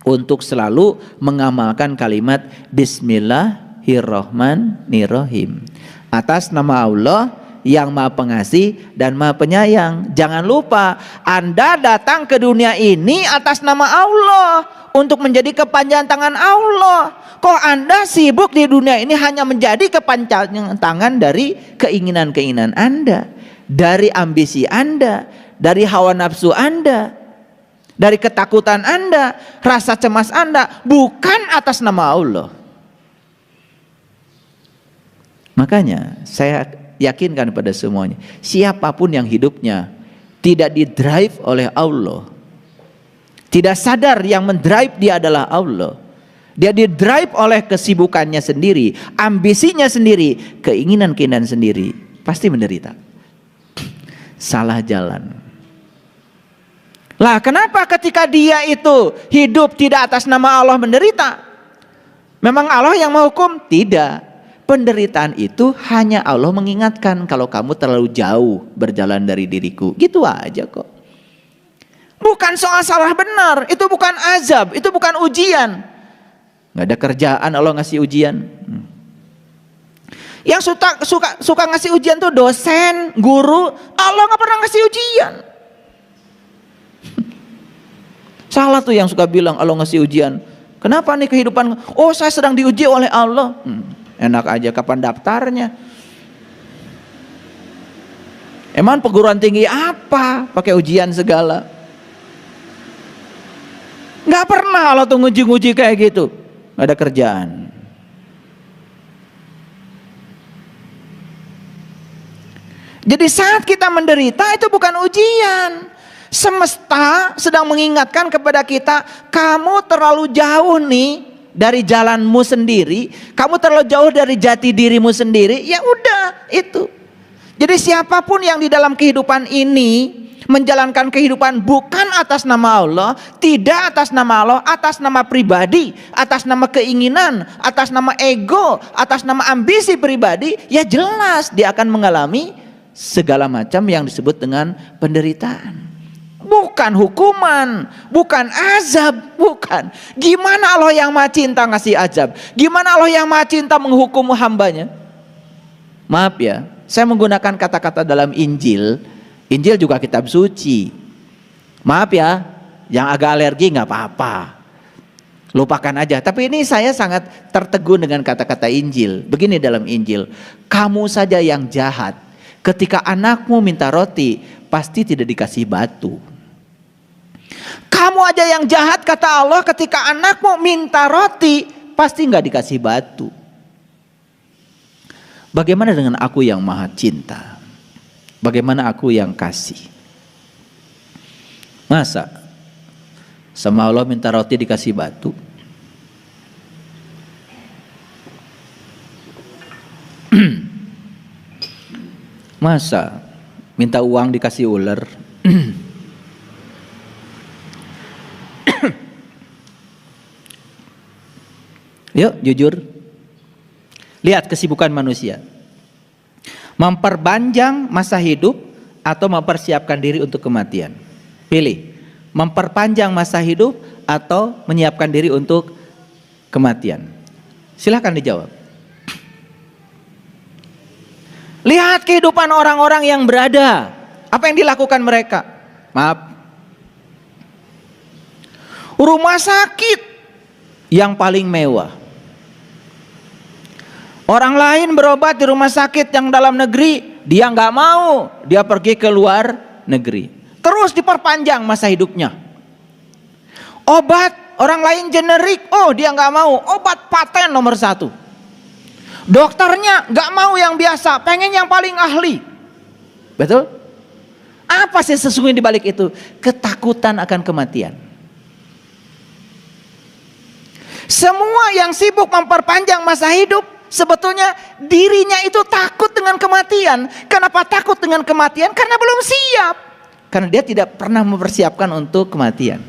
untuk selalu mengamalkan kalimat Bismillahirrahmanirrahim atas nama Allah yang Maha Pengasih dan Maha Penyayang. Jangan lupa, Anda datang ke dunia ini atas nama Allah untuk menjadi kepanjangan tangan Allah. Kok Anda sibuk di dunia ini hanya menjadi kepanjangan tangan dari keinginan-keinginan Anda, dari ambisi Anda, dari hawa nafsu Anda, dari ketakutan Anda, rasa cemas Anda, bukan atas nama Allah. Makanya saya yakinkan pada semuanya, siapapun yang hidupnya tidak didrive oleh Allah, tidak sadar yang mendrive dia adalah Allah, dia didrive oleh kesibukannya sendiri, ambisinya sendiri, keinginan-keinginan sendiri, pasti menderita, salah jalan. Lah kenapa ketika dia itu hidup tidak atas nama Allah menderita? Memang Allah yang menghukum? Tidak. Penderitaan itu hanya Allah mengingatkan, kalau kamu terlalu jauh berjalan dari diriku. Gitu aja kok. Bukan soal salah benar, itu bukan azab, itu bukan ujian. Nggak ada kerjaan Allah ngasih ujian. Yang suka ngasih ujian tuh dosen, guru. Allah nggak pernah ngasih ujian. Salah tuh yang suka bilang Allah ngasih ujian. Kenapa nih kehidupan? Oh, saya sedang diuji oleh Allah. Enak aja, kapan daftarnya? Emang perguruan tinggi apa pakai ujian segala? Nggak pernah Allah tuh nguji-nguji kayak gitu. Nggak ada kerjaan. Jadi saat kita menderita itu bukan ujian. Semesta sedang mengingatkan kepada kita, kamu terlalu jauh nih dari jalanmu sendiri, kamu terlalu jauh dari jati dirimu sendiri. Ya udah, itu. Jadi siapapun yang di dalam kehidupan ini menjalankan kehidupan bukan atas nama Allah, tidak atas nama Allah, atas nama pribadi, atas nama keinginan, atas nama ego, atas nama ambisi pribadi, ya jelas dia akan mengalami segala macam yang disebut dengan penderitaan. Bukan hukuman, bukan azab, bukan. Gimana Allah yang Maha Cinta ngasih azab? Gimana Allah yang Maha Cinta menghukum hambanya? Maaf ya, saya menggunakan kata-kata dalam Injil. Injil juga kitab suci. Maaf ya, yang agak alergi nggak apa-apa, lupakan aja. Tapi ini saya sangat tertegun dengan kata-kata Injil. Begini dalam Injil, kamu saja yang jahat, ketika anakmu minta roti, pasti tidak dikasih batu. Kamu aja yang jahat, kata Allah, ketika anakmu minta roti, pasti nggak dikasih batu. Bagaimana dengan aku yang Maha Cinta? Bagaimana aku yang kasih? Masa sama Allah minta roti dikasih batu? Masa minta uang dikasih ular? Yuk jujur, lihat kesibukan manusia. Memperpanjang masa hidup atau mempersiapkan diri untuk kematian? Pilih, memperpanjang masa hidup atau menyiapkan diri untuk kematian? Silahkan dijawab. Lihat kehidupan orang-orang yang berada, apa yang dilakukan mereka? Maaf, rumah sakit yang paling mewah. Orang lain berobat di rumah sakit yang dalam negeri, dia nggak mau, dia pergi ke luar negeri. Terus diperpanjang masa hidupnya. Obat orang lain generik, oh dia nggak mau, obat paten nomor 1. Dokternya nggak mau yang biasa, pengen yang paling ahli. Betul? Apa sih sesungguhnya di balik itu? Ketakutan akan kematian. Semua yang sibuk memperpanjang masa hidup, sebetulnya dirinya itu takut dengan kematian. Kenapa takut dengan kematian? Karena belum siap. Karena dia tidak pernah mempersiapkan untuk kematian.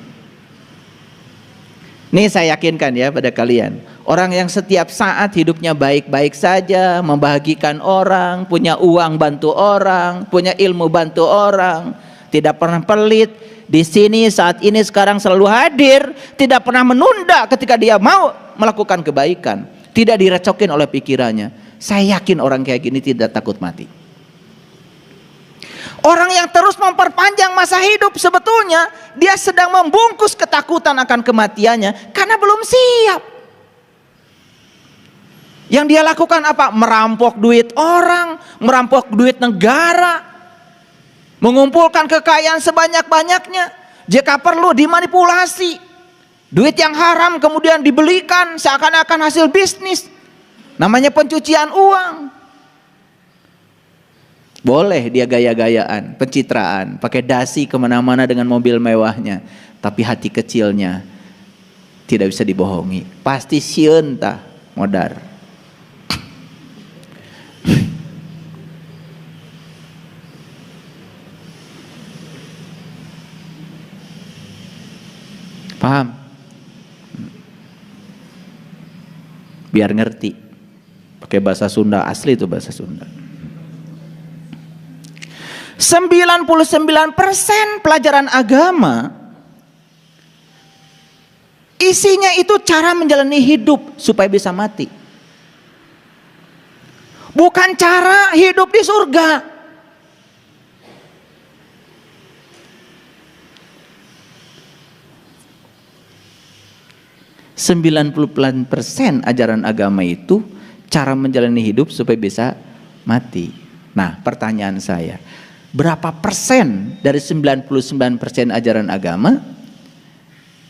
Nih saya yakinkan ya pada kalian, orang yang setiap saat hidupnya baik-baik saja, membahagikan orang, punya uang bantu orang, punya ilmu bantu orang, tidak pernah pelit, di sini saat ini sekarang selalu hadir, tidak pernah menunda ketika dia mau melakukan kebaikan, tidak direcokin oleh pikirannya. Saya yakin orang kayak gini tidak takut mati. Orang yang terus memperpanjang masa hidup, sebetulnya dia sedang membungkus ketakutan akan kematiannya karena belum siap. Yang dia lakukan apa? Merampok duit orang, merampok duit negara, mengumpulkan kekayaan sebanyak-banyaknya, jika perlu dimanipulasi. Duit yang haram kemudian dibelikan seakan-akan hasil bisnis. Namanya pencucian uang. Boleh dia gaya-gayaan, pencitraan, pakai dasi kemana-mana dengan mobil mewahnya, tapi hati kecilnya tidak bisa dibohongi. Pasti sieun tah modar. Paham? Biar ngerti. Pakai bahasa Sunda, asli itu bahasa Sunda. 99% pelajaran agama isinya itu cara menjalani hidup supaya bisa mati. Bukan cara hidup di surga. %90 ajaran agama itu cara menjalani hidup supaya bisa mati. Nah, pertanyaan saya, berapa persen dari 99% ajaran agama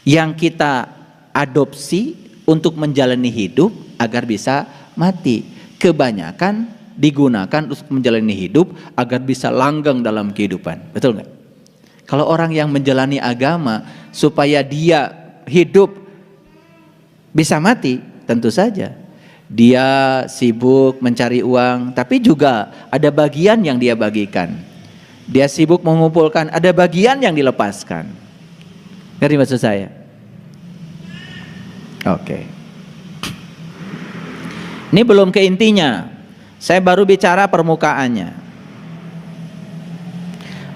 yang kita adopsi untuk menjalani hidup agar bisa mati? Kebanyakan digunakan untuk menjalani hidup agar bisa langgeng dalam kehidupan. Betul nggak? Kalau orang yang menjalani agama supaya dia hidup bisa mati, tentu saja dia sibuk mencari uang, tapi juga ada bagian yang dia bagikan. Dia sibuk mengumpulkan, ada bagian yang dilepaskan. Ngerti maksud saya? Oke. Ini belum ke intinya. Saya baru bicara permukaannya.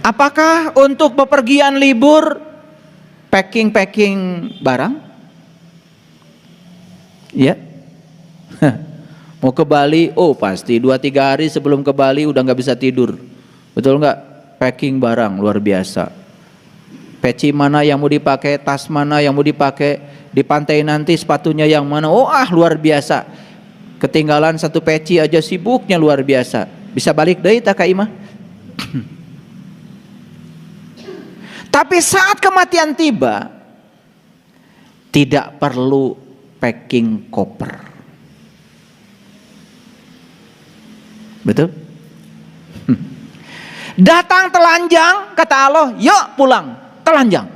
Apakah untuk bepergian libur packing barang? Ya. Mau ke Bali, oh pasti 2-3 hari sebelum ke Bali udah gak bisa tidur. Betul gak? Packing barang luar biasa. Peci mana yang mau dipakai, tas mana yang mau dipakai, di pantai nanti sepatunya yang mana, oh luar biasa. Ketinggalan satu peci aja sibuknya luar biasa. Bisa balik deui tak Kak Imah? Tapi saat kematian tiba, tidak perlu packing koper. Betul? Datang telanjang, kata Allah, yuk pulang, telanjang.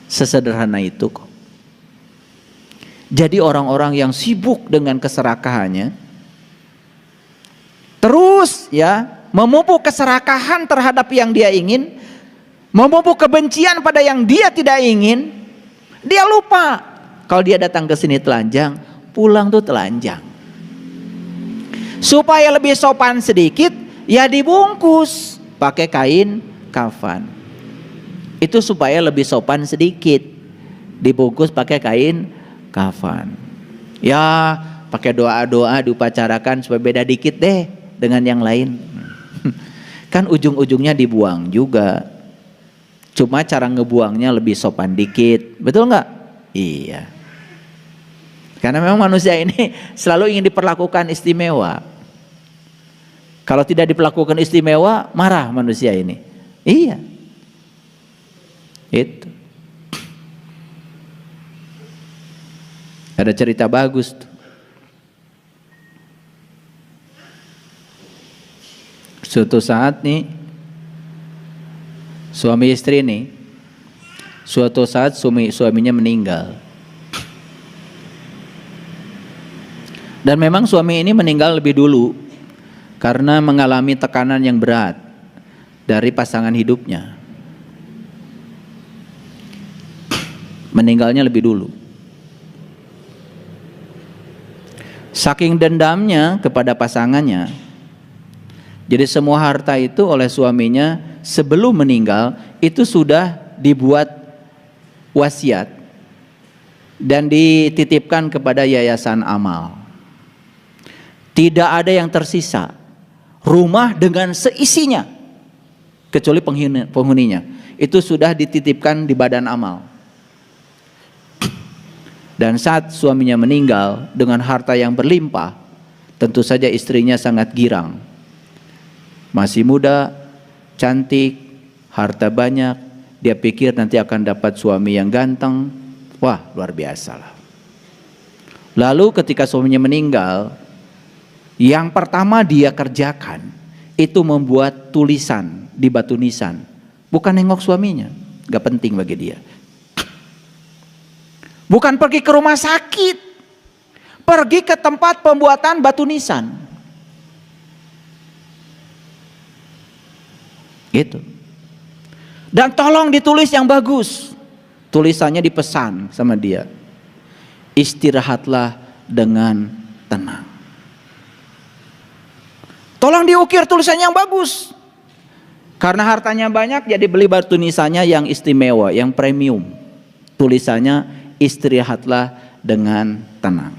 Sesederhana itu kok. Jadi orang-orang yang sibuk dengan keserakahannya, terus ya memupuk keserakahan terhadap yang dia ingin, memupuk kebencian pada yang dia tidak ingin, dia lupa kalau dia datang ke sini telanjang, pulang tuh telanjang. Supaya lebih sopan sedikit, ya dibungkus pakai kain kafan. Itu supaya lebih sopan sedikit, dibungkus pakai kain kafan. Ya pakai doa-doa diupacarakan supaya beda dikit deh dengan yang lain. Kan ujung-ujungnya dibuang juga. Cuma cara ngebuangnya lebih sopan dikit. Betul nggak? Iya. Karena memang manusia ini selalu ingin diperlakukan istimewa. Kalau tidak diperlakukan istimewa, marah manusia ini. Iya. Itu. Ada cerita bagus tuh. Suatu saat nih, suami istri nih, suatu saat suaminya meninggal. Dan memang suami ini meninggal lebih dulu karena mengalami tekanan yang berat dari pasangan hidupnya. Meninggalnya lebih dulu. Saking dendamnya kepada pasangannya, jadi semua harta itu oleh suaminya sebelum meninggal itu sudah dibuat wasiat dan dititipkan kepada yayasan amal. Tidak ada yang tersisa. Rumah dengan seisinya, kecuali penghuninya, itu sudah dititipkan di badan amal. Dan saat suaminya meninggal dengan harta yang berlimpah, tentu saja istrinya sangat girang. Masih muda, cantik, harta banyak, dia pikir nanti akan dapat suami yang ganteng. Wah, luar biasa lah. Lalu ketika suaminya meninggal, yang pertama dia kerjakan itu membuat tulisan di batu nisan. Bukan nengok suaminya, gak penting bagi dia. Bukan pergi ke rumah sakit, pergi ke tempat pembuatan batu nisan. Gitu. Dan tolong ditulis yang bagus. Tulisannya dipesan sama dia. Istirahatlah dengan tenang. Tolong diukir tulisannya yang bagus. Karena hartanya banyak, jadi beli batu nisannya yang istimewa, yang premium. Tulisannya istirahatlah dengan tenang.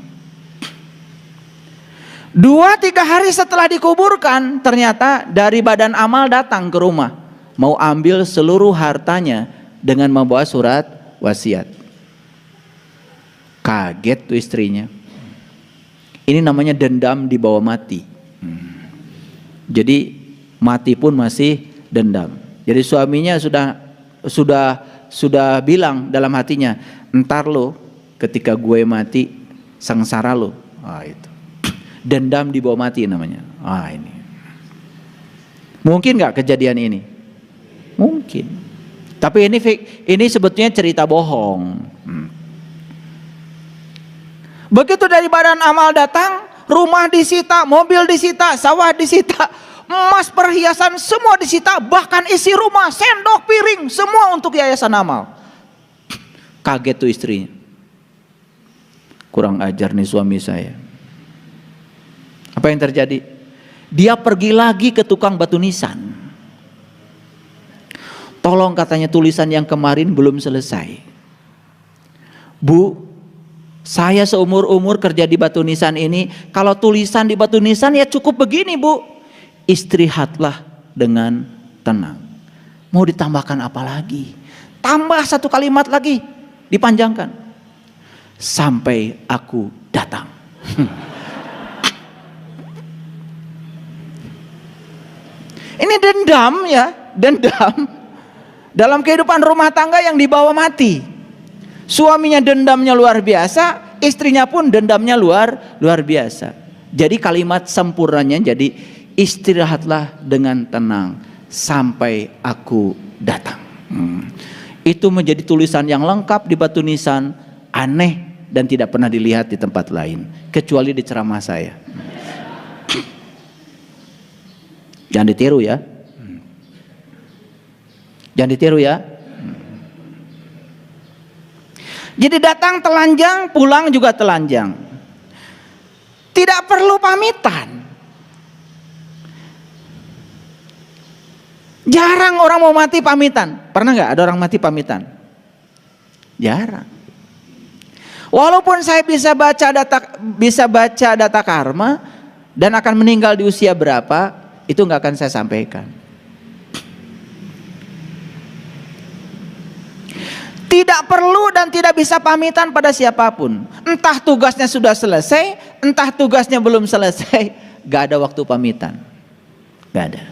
2-3 hari setelah dikuburkan, ternyata dari badan amal datang ke rumah, mau ambil seluruh hartanya dengan membawa surat wasiat. Kaget tuh istrinya. Ini namanya dendam di bawah mati. Jadi mati pun masih dendam. Jadi suaminya sudah bilang dalam hatinya, entar lo ketika gue mati sengsara lo. Itu dendam di bawah mati namanya. Ini mungkin nggak kejadian ini? Mungkin. Tapi ini sebetulnya cerita bohong. Begitu dari badan amal datang, rumah disita, mobil disita, sawah disita, emas, perhiasan semua disita, bahkan isi rumah, sendok, piring, semua untuk yayasan amal. Kaget tuh istrinya. Kurang ajar nih suami saya. Apa yang terjadi? Dia pergi lagi ke tukang batu nisan. Tolong, katanya, tulisan yang kemarin belum selesai. Bu, saya seumur-umur kerja di batu nisan ini, kalau tulisan di batu nisan ya cukup begini, Bu. Istirahatlah dengan tenang. Mau ditambahkan apa lagi? Tambah 1 kalimat lagi, dipanjangkan. Sampai aku datang. Ini dendam ya, dendam dalam kehidupan rumah tangga yang dibawa mati. Suaminya dendamnya luar biasa, istrinya pun dendamnya luar biasa. Jadi kalimat sempurnanya jadi istirahatlah dengan tenang sampai aku datang. Itu menjadi tulisan yang lengkap di batu nisan, aneh dan tidak pernah dilihat di tempat lain kecuali di ceramah saya. Jangan ditiru ya. Jangan ditiru ya. Jadi datang telanjang, pulang juga telanjang. Tidak perlu pamitan. Jarang orang mau mati pamitan. Pernah nggak ada orang mati pamitan? Jarang. Walaupun saya bisa baca data karma dan akan meninggal di usia berapa, itu nggak akan saya sampaikan. Tidak perlu dan tidak bisa pamitan pada siapapun. Entah tugasnya sudah selesai, entah tugasnya belum selesai, gak ada waktu pamitan. Gak ada.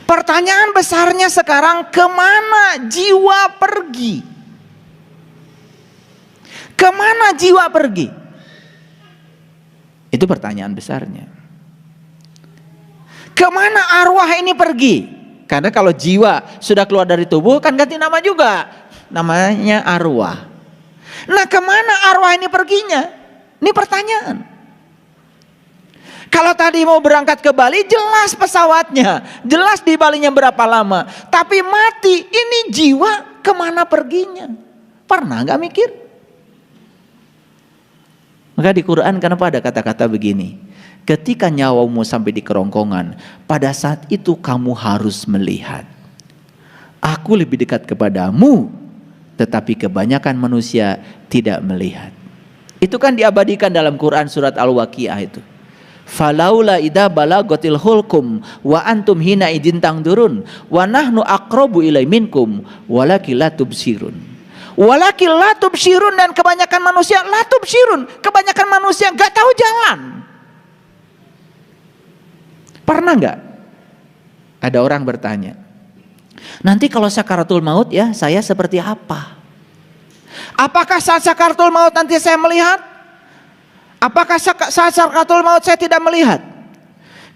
Pertanyaan besarnya sekarang, kemana jiwa pergi? Kemana jiwa pergi? Itu pertanyaan besarnya. Kemana arwah ini pergi? Karena kalau jiwa sudah keluar dari tubuh kan ganti nama juga. Namanya arwah. Nah, kemana arwah ini perginya? Ini pertanyaan. Kalau tadi mau berangkat ke Bali, jelas pesawatnya, jelas di Balinya berapa lama. Tapi mati, ini jiwa kemana perginya? Pernah gak mikir? Maka di Quran kenapa ada kata-kata begini? Ketika nyawamu sampai di kerongkongan, pada saat itu kamu harus melihat. Aku lebih dekat kepadamu, tetapi kebanyakan manusia tidak melihat. Itu kan diabadikan dalam Quran surat Al-Waqiah itu. Falaula idza balagatil hulkum wa antum hina idin tangdurun wa nahnu aqrabu ilai minkum walakin la tubsirun. Walakin la tubsirun, dan kebanyakan manusia la tubsirun, kebanyakan manusia enggak tahu jalan. Pernah enggak ada orang bertanya, nanti kalau sakaratul maut ya saya seperti apa? Apakah saat sakaratul maut nanti saya melihat? Apakah saat sakaratul maut saya tidak melihat?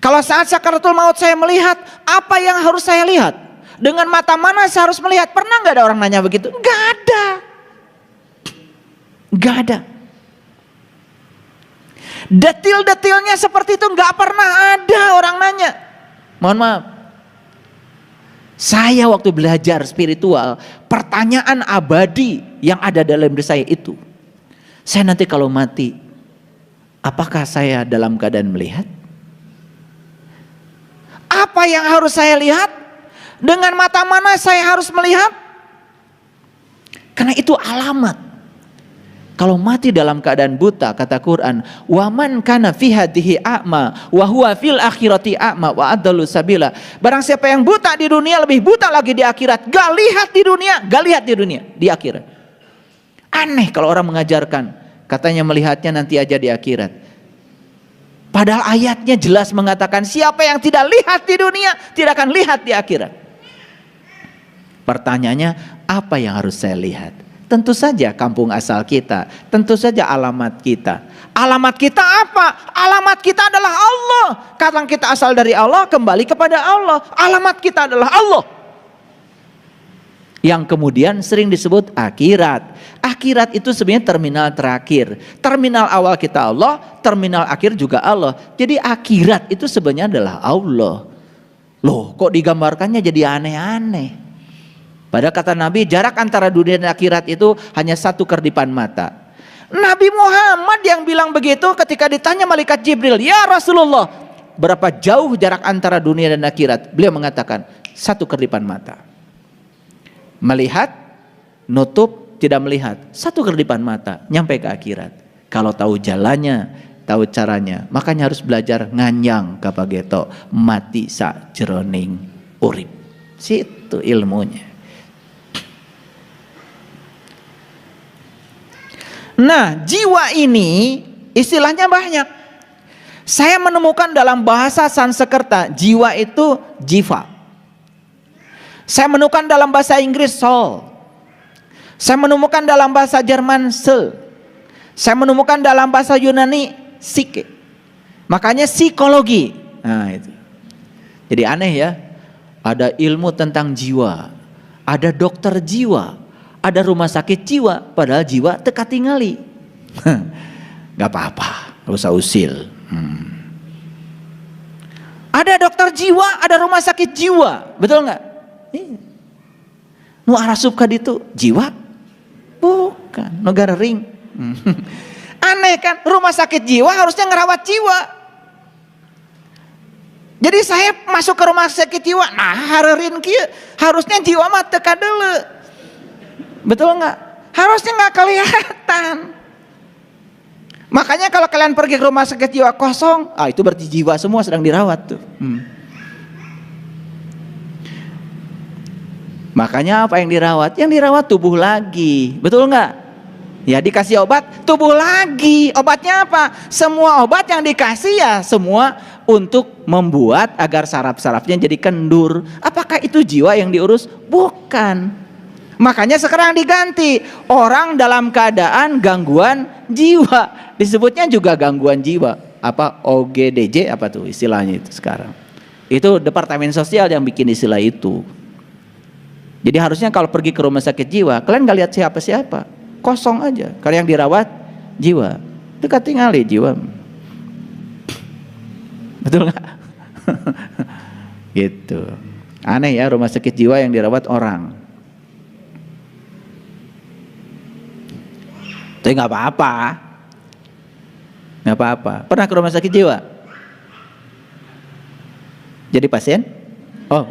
Kalau saat sakaratul maut saya melihat, apa yang harus saya lihat? Dengan mata mana saya harus melihat? Pernah nggak ada orang nanya begitu? Nggak ada. Nggak ada. Detil-detilnya seperti itu nggak pernah ada orang nanya. Mohon maaf. Saya waktu belajar spiritual, pertanyaan abadi yang ada dalam diri saya itu, saya nanti kalau mati, apakah saya dalam keadaan melihat? Apa yang harus saya lihat? Dengan mata mana saya harus melihat? Karena itu alamat. Kalau mati dalam keadaan buta, kata Quran, wa man kana fi hadhihi a'ma wa huwa fil akhirati a'ma wa adallu sabila. Barang siapa yang buta di dunia, lebih buta lagi di akhirat. Gak lihat di dunia, gak lihat di dunia, di akhirat. Aneh kalau orang mengajarkan, katanya melihatnya nanti aja di akhirat. Padahal ayatnya jelas mengatakan siapa yang tidak lihat di dunia tidak akan lihat di akhirat. Pertanyaannya, apa yang harus saya lihat? Tentu saja kampung asal kita, tentu saja alamat kita. Alamat kita apa? Alamat kita adalah Allah. Karena kita asal dari Allah, kembali kepada Allah. Alamat kita adalah Allah. Yang kemudian sering disebut akhirat. Akhirat itu sebenarnya terminal terakhir. Terminal awal kita Allah, terminal akhir juga Allah. Jadi akhirat itu sebenarnya adalah Allah. Loh, kok digambarkannya jadi aneh-aneh? Padahal kata Nabi, jarak antara dunia dan akhirat itu hanya satu kerdipan mata. Nabi Muhammad yang bilang begitu ketika ditanya malaikat Jibril, ya Rasulullah, berapa jauh jarak antara dunia dan akhirat? Beliau mengatakan, satu kerdipan mata. Melihat, nutup, tidak melihat, satu kerdipan mata, nyampe ke akhirat. Kalau tahu jalannya, tahu caranya, makanya harus belajar nganyang kapageto, mati sak jeroning urip. Situ ilmunya. Nah, jiwa ini istilahnya banyak. Saya menemukan dalam bahasa Sanskerta, jiwa itu jiva. Saya menemukan dalam bahasa Inggris soul. Saya menemukan dalam bahasa Jerman soul. Saya menemukan dalam bahasa Yunani psyche. Makanya psikologi. Nah, itu. Jadi aneh ya. Ada ilmu tentang jiwa, ada dokter jiwa, ada rumah sakit jiwa, padahal jiwa teka tingali. Gak apa-apa, gak usah usil. Ada dokter jiwa, ada rumah sakit jiwa, betul nggak? Nu arasup itu jiwa? Bukan, negara ring. Aneh kan, rumah sakit jiwa harusnya ngerawat jiwa. Jadi saya masuk ke rumah sakit jiwa, nah harerin kia, harusnya jiwa mah teka dulu. Betul nggak? Harusnya nggak kelihatan. Makanya kalau kalian pergi ke rumah sakit jiwa kosong, itu berarti jiwa semua sedang dirawat tuh. Makanya apa yang dirawat? Yang dirawat tubuh lagi, betul nggak? Ya dikasih obat, tubuh lagi. Obatnya apa? Semua obat yang dikasih ya semua untuk membuat agar saraf-sarafnya jadi kendur. Apakah itu jiwa yang diurus? Bukan. Makanya sekarang diganti, orang dalam keadaan gangguan jiwa, disebutnya juga gangguan jiwa. Apa OGDJ apa tuh istilahnya itu sekarang? Itu Departemen Sosial yang bikin istilah itu. Jadi harusnya kalau pergi ke rumah sakit jiwa, kalian gak lihat siapa-siapa, kosong aja. Karena yang dirawat jiwa. Dekat tinggali jiwa. Betul nggak? Gitu. Aneh ya rumah sakit jiwa yang dirawat orang. Tapi nggak apa-apa. Nggak apa-apa. Pernah ke rumah sakit jiwa? Jadi pasien? Oh.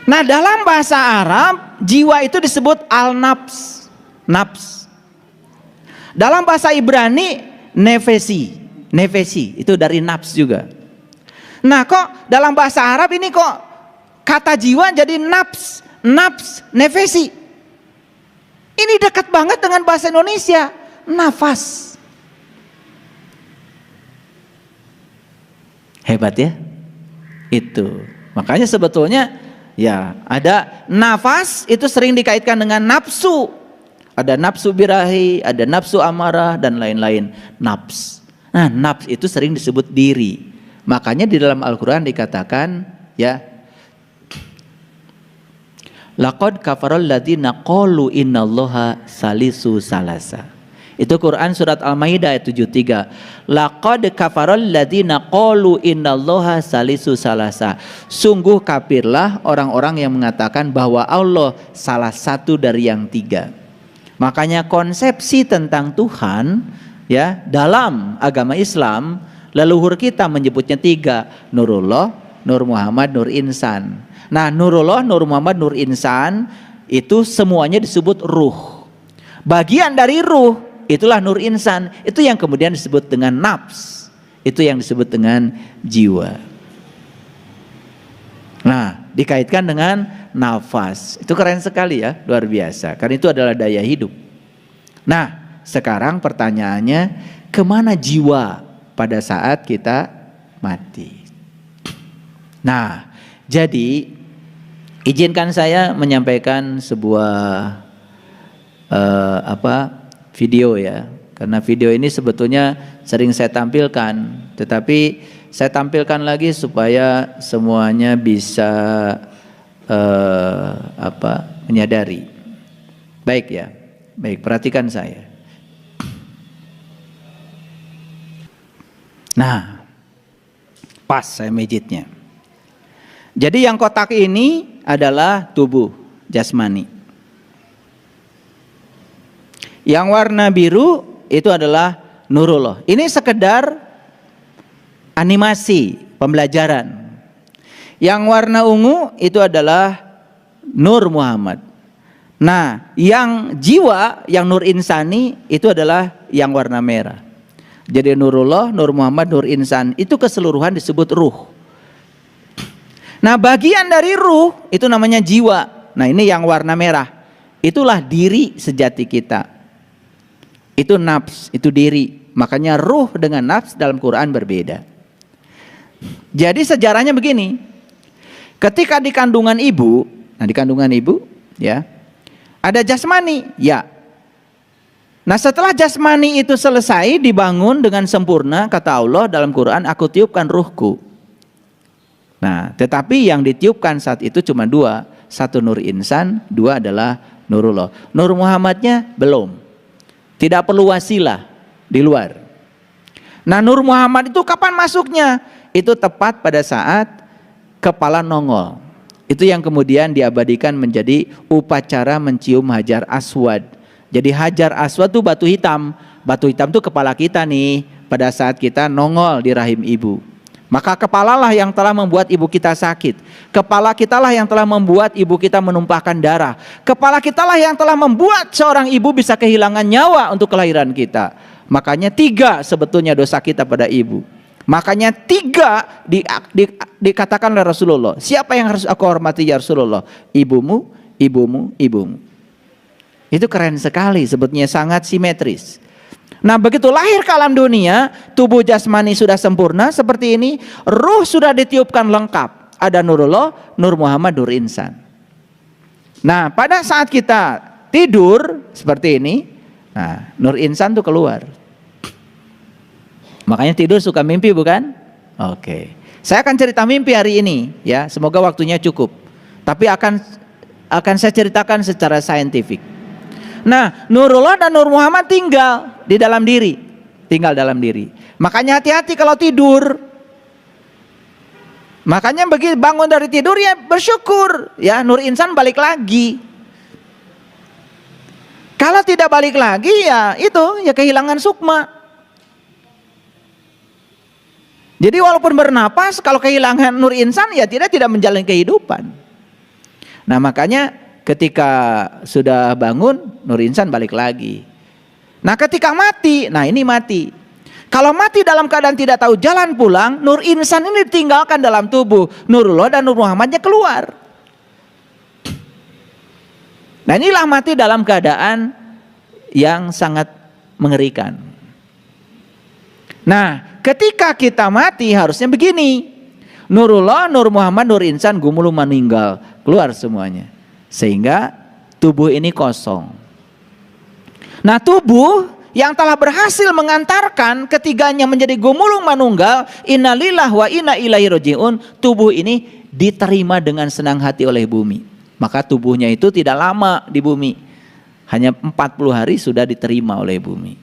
Nah, dalam bahasa Arab, jiwa itu disebut al-nafs. Nafs. Dalam bahasa Ibrani, nefesi. Nefesi, itu dari nafs juga. Nah, kok dalam bahasa Arab ini kok kata jiwa jadi nafs, nafs, nefesi. Ini dekat banget dengan bahasa Indonesia, nafas. Hebat ya? Itu. Makanya sebetulnya ya ada nafas itu sering dikaitkan dengan nafsu. Ada nafsu birahi, ada nafsu amarah dan lain-lain. Nafs. Nah, nafs itu sering disebut diri. Makanya di dalam Al-Quran dikatakan ya, laqad kafaral ladzina qalu innallaha salisu salasa. Itu Quran surat Al-Maidah ayat 73. Laqad kafaral ladzina qalu innallaha salisu salasa. Sungguh kafirlah orang-orang yang mengatakan bahwa Allah salah satu dari yang tiga. Makanya konsepsi tentang Tuhan ya dalam agama Islam leluhur kita menyebutnya tiga, Nurullah, Nur Muhammad, Nur Insan. Nah, Nurullah, Nur Muhammad, Nur Insan itu semuanya disebut ruh. Bagian dari ruh itulah Nur Insan, itu yang kemudian disebut dengan nafs, itu yang disebut dengan jiwa. Nah, dikaitkan dengan nafas, itu keren sekali ya, luar biasa, karena itu adalah daya hidup. Nah, sekarang pertanyaannya, kemana jiwa pada saat kita mati? Nah, jadi izinkan saya menyampaikan sebuah video ya, karena video ini sebetulnya sering saya tampilkan, tetapi saya tampilkan lagi supaya semuanya bisa menyadari. Baik ya, baik, perhatikan saya. Nah, pas saya mijitnya. Jadi yang kotak ini adalah tubuh jasmani. Yang warna biru itu adalah Nurullah. Ini sekedar animasi pembelajaran. Yang warna ungu itu adalah Nur Muhammad. Nah, yang jiwa, yang Nur Insani itu adalah yang warna merah. Jadi Nurullah, Nur Muhammad, Nur Insan itu keseluruhan disebut ruh. Nah, bagian dari ruh itu namanya jiwa. Nah, ini yang warna merah. Itulah diri sejati kita. Itu nafs, itu diri. Makanya ruh dengan nafs dalam Quran berbeda. Jadi sejarahnya begini. Ketika di kandungan ibu, nah di kandungan ibu ya, ada jasmani, ya. Nah, setelah jasmani itu selesai dibangun dengan sempurna, kata Allah dalam Quran, aku tiupkan ruhku. Nah, tetapi yang ditiupkan saat itu cuma dua. Satu Nur Insan, dua adalah Nurullah. Nur Muhammadnya belum. Tidak perlu wasilah di luar. Nah, Nur Muhammad itu kapan masuknya? Itu tepat pada saat kepala nongol. Itu yang kemudian diabadikan menjadi upacara mencium Hajar Aswad. Jadi Hajar Aswad itu batu hitam. Batu hitam itu kepala kita nih pada saat kita nongol di rahim ibu. Maka kepalalah yang telah membuat ibu kita sakit. Kepala kitalah yang telah membuat ibu kita menumpahkan darah. Kepala kitalah yang telah membuat seorang ibu bisa kehilangan nyawa untuk kelahiran kita. Makanya 3 sebetulnya dosa kita pada ibu. Makanya 3 dikatakan oleh Rasulullah. Siapa yang harus aku hormati ya Rasulullah? Ibumu, ibumu, ibumu. Itu keren sekali, sebetulnya sangat simetris. Nah, begitu lahir ke alam dunia, tubuh jasmani sudah sempurna seperti ini, ruh sudah ditiupkan lengkap. Ada Nurullah, Nur Muhammad, Nur Insan. Nah, pada saat kita tidur seperti ini, nah, Nur Insan tuh keluar. Makanya tidur suka mimpi, bukan? Oke. Saya akan cerita mimpi hari ini ya, semoga waktunya cukup. Tapi akan saya ceritakan secara saintifik. Nah, Nurullah dan Nur Muhammad tinggal di dalam diri. Tinggal dalam diri. Makanya hati-hati kalau tidur. Makanya begitu bangun dari tidur ya bersyukur. Ya, Nur Insan balik lagi. Kalau tidak balik lagi ya itu ya kehilangan sukma. Jadi walaupun bernapas, kalau kehilangan Nur Insan ya tidak menjalani kehidupan. Nah makanya ketika sudah bangun, Nur Insan balik lagi. Nah ketika mati, nah ini mati. Kalau mati dalam keadaan tidak tahu jalan pulang, Nur Insan ini ditinggalkan dalam tubuh. Nurullah dan Nur Muhammadnya keluar. Nah inilah mati dalam keadaan yang sangat mengerikan. Nah ketika kita mati harusnya begini. Nurullah, Nur Muhammad, Nur Insan gumulung meninggal. Keluar semuanya. Sehingga tubuh ini kosong. Nah tubuh yang telah berhasil mengantarkan ketiganya menjadi gumulung manunggal, innalillah wa inna ilaihi rajiun, tubuh ini diterima dengan senang hati oleh bumi. Maka tubuhnya itu tidak lama di bumi. Hanya 40 hari sudah diterima oleh bumi.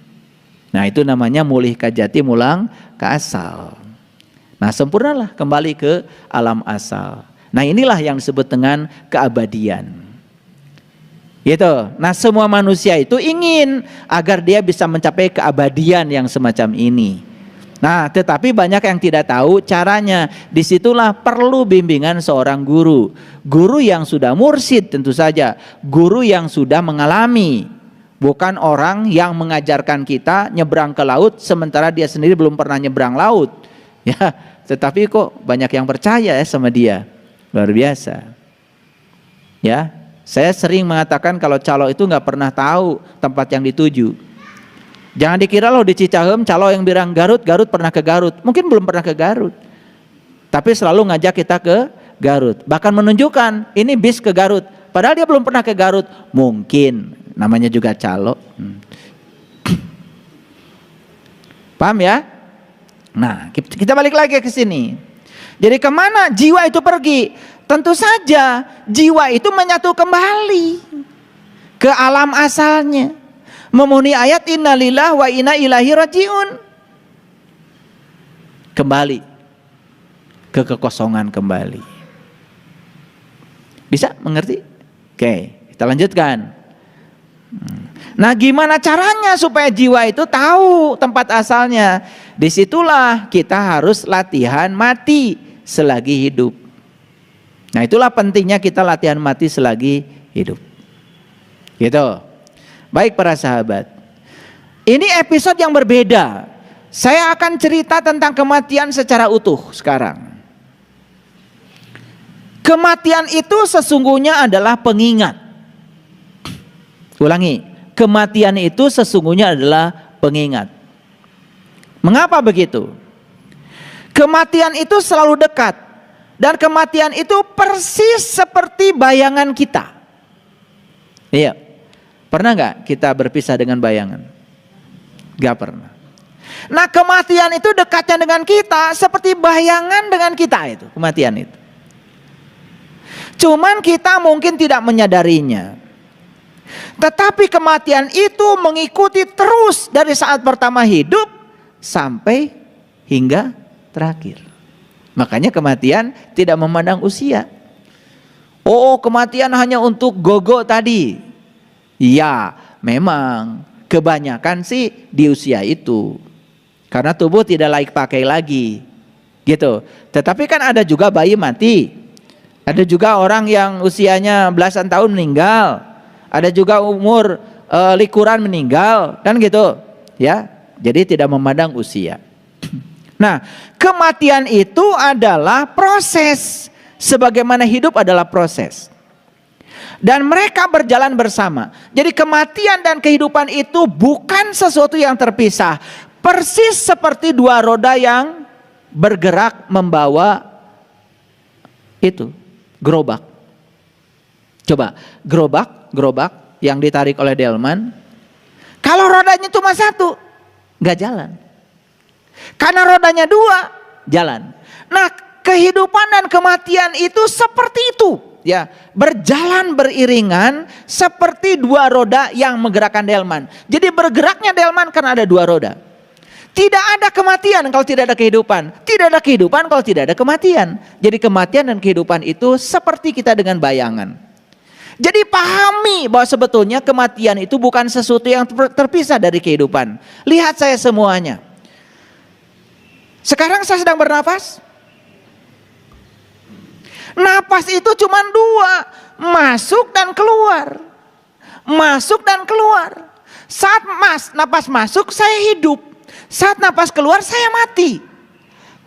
Nah itu namanya mulih kajati mulang ke asal. Nah sempurnalah kembali ke alam asal. Nah inilah yang disebut dengan keabadian. Gitu. Nah semua manusia itu ingin agar dia bisa mencapai keabadian yang semacam ini. Nah tetapi banyak yang tidak tahu caranya. Disitulah perlu bimbingan seorang guru. Guru yang sudah mursyid tentu saja. Guru yang sudah mengalami. Bukan orang yang mengajarkan kita nyebrang ke laut sementara dia sendiri belum pernah nyebrang laut. Ya, tetapi kok banyak yang percaya ya sama dia. Luar biasa. Ya, saya sering mengatakan kalau calo itu nggak pernah tahu tempat yang dituju. Jangan dikira loh di Cicahem calo yang bilang Garut pernah ke Garut. Mungkin belum pernah ke Garut. Tapi selalu ngajak kita ke Garut. Bahkan menunjukkan ini bis ke Garut. Padahal dia belum pernah ke Garut. Mungkin. Namanya juga calo. Paham ya? Nah, kita balik lagi ke sini. Jadi kemana jiwa itu pergi? Tentu saja jiwa itu menyatu kembali ke alam asalnya. Memenuhi ayat innalillah wa inna ilaihi rajiun. Kembali ke kekosongan kembali. Bisa mengerti? Oke, kita lanjutkan. Nah gimana caranya supaya jiwa itu tahu tempat asalnya? Disitulah kita harus latihan mati selagi hidup. Nah itulah pentingnya kita latihan mati selagi hidup. Gitu. Baik para sahabat. Ini episode yang berbeda. Saya akan cerita tentang kematian secara utuh sekarang. Kematian itu sesungguhnya adalah pengingat. Ulangi, kematian itu sesungguhnya adalah pengingat. Mengapa begitu? Kematian itu selalu dekat. Dan kematian itu persis seperti bayangan kita. Iya. Pernah gak kita berpisah dengan bayangan? Gak pernah. Nah kematian itu dekatnya dengan kita seperti bayangan dengan kita itu. Kematian itu. Cuman kita mungkin tidak menyadarinya. Tetapi kematian itu mengikuti terus dari saat pertama hidup sampai hingga terakhir. Makanya kematian tidak memandang usia. Oh kematian hanya untuk gogo tadi. Ya memang kebanyakan sih di usia itu. Karena tubuh tidak layak pakai lagi. Gitu. Tetapi kan ada juga bayi mati. Ada juga orang yang usianya belasan tahun meninggal. Ada juga umur likuran meninggal, kan gitu, ya. Jadi tidak memandang usia. Nah, kematian itu adalah proses, sebagaimana hidup adalah proses. Dan mereka berjalan bersama. Jadi kematian dan kehidupan itu bukan sesuatu yang terpisah. Persis seperti dua roda yang bergerak membawa itu gerobak. Coba gerobak yang ditarik oleh delman. Kalau rodanya cuma satu, nggak jalan. Karena rodanya dua, jalan. Nah kehidupan dan kematian itu seperti itu. ya, berjalan beriringan seperti dua roda yang menggerakkan delman. Jadi bergeraknya delman karena ada dua roda. Tidak ada kematian kalau tidak ada kehidupan. Tidak ada kehidupan kalau tidak ada kematian. Jadi kematian dan kehidupan itu seperti kita dengan bayangan. Jadi pahami bahwa sebetulnya kematian itu bukan sesuatu yang terpisah dari kehidupan. Lihat saya semuanya. Sekarang saya sedang bernapas. Napas itu cuma dua, masuk dan keluar. Masuk dan keluar. Saat napas masuk saya hidup. Saat napas keluar saya mati.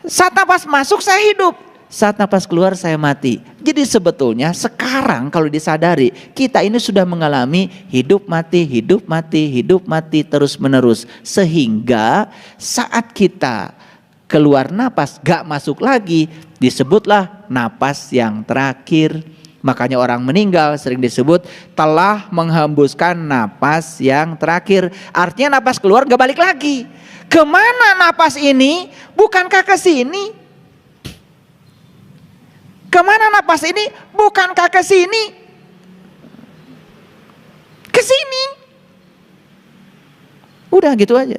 Saat napas masuk saya hidup. Saat napas keluar saya mati. Jadi sebetulnya sekarang kalau disadari, kita ini sudah mengalami hidup mati, hidup mati, hidup mati terus menerus. Sehingga saat kita keluar napas gak masuk lagi, disebutlah napas yang terakhir. Makanya orang meninggal sering disebut telah menghembuskan napas yang terakhir. Artinya napas keluar gak balik lagi. Kemana napas ini? Bukankah ke sini? Kemana napas ini? Bukankah ke sini? Ke sini. Udah gitu aja.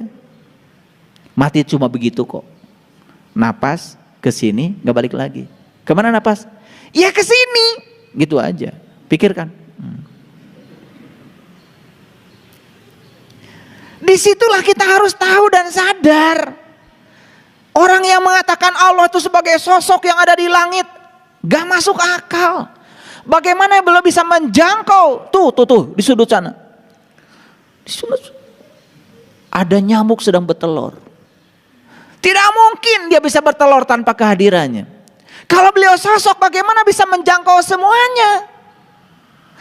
Mati cuma begitu kok. Napas ke sini gak balik lagi. Kemana napas? Ya ke sini. Gitu aja. Pikirkan. Disitulah kita harus tahu dan sadar. Orang yang mengatakan Allah itu sebagai sosok yang ada di langit, gak masuk akal. Bagaimana belum bisa menjangkau? Tuh di sudut sana. Di sudut. Ada nyamuk sedang bertelur. Tidak mungkin dia bisa bertelur tanpa kehadirannya. Kalau beliau sosok, bagaimana bisa menjangkau semuanya?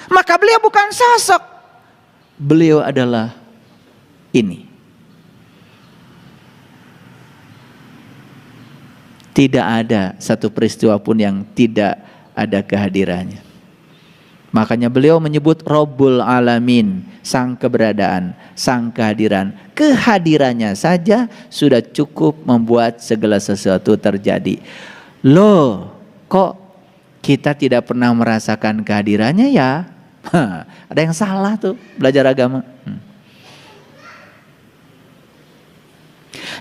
Maka beliau bukan sosok. Beliau adalah ini. Tidak ada satu peristiwa pun yang tidak ada kehadirannya. Makanya beliau menyebut Rabbul Alamin, sang keberadaan, sang kehadiran. Kehadirannya saja sudah cukup membuat segala sesuatu terjadi. Loh, kok kita tidak pernah merasakan kehadirannya ya? Ada yang salah tuh belajar agama.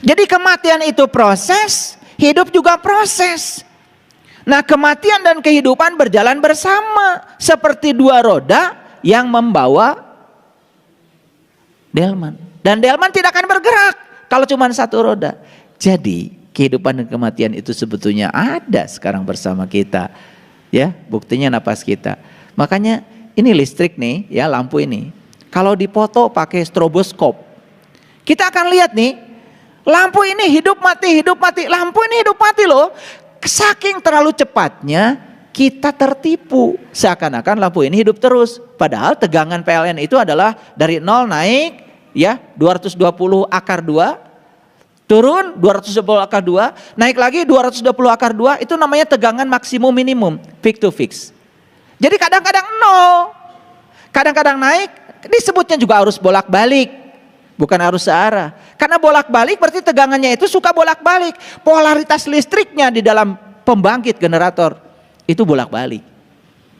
Jadi kematian itu proses, hidup juga proses. Nah, kematian dan kehidupan berjalan bersama seperti dua roda yang membawa delman. Dan delman tidak akan bergerak kalau cuma satu roda. Jadi kehidupan dan kematian itu sebetulnya ada sekarang bersama kita. Ya, buktinya napas kita. Makanya ini listrik nih, ya lampu ini. Kalau dipoto pakai stroboskop, kita akan lihat nih. Lampu ini hidup mati, lampu ini hidup mati loh. Saking terlalu cepatnya kita tertipu. Seakan-akan lampu ini hidup terus. Padahal tegangan PLN itu adalah dari 0 naik ya 220 akar 2. Turun 220 akar 2. Naik lagi 220 akar 2. Itu namanya tegangan maksimum minimum. Fix to fix. Jadi kadang-kadang 0. Kadang-kadang naik. Disebutnya juga arus bolak-balik. Bukan arus searah. Karena bolak-balik berarti tegangannya itu suka bolak-balik. Polaritas listriknya di dalam pembangkit generator itu bolak-balik.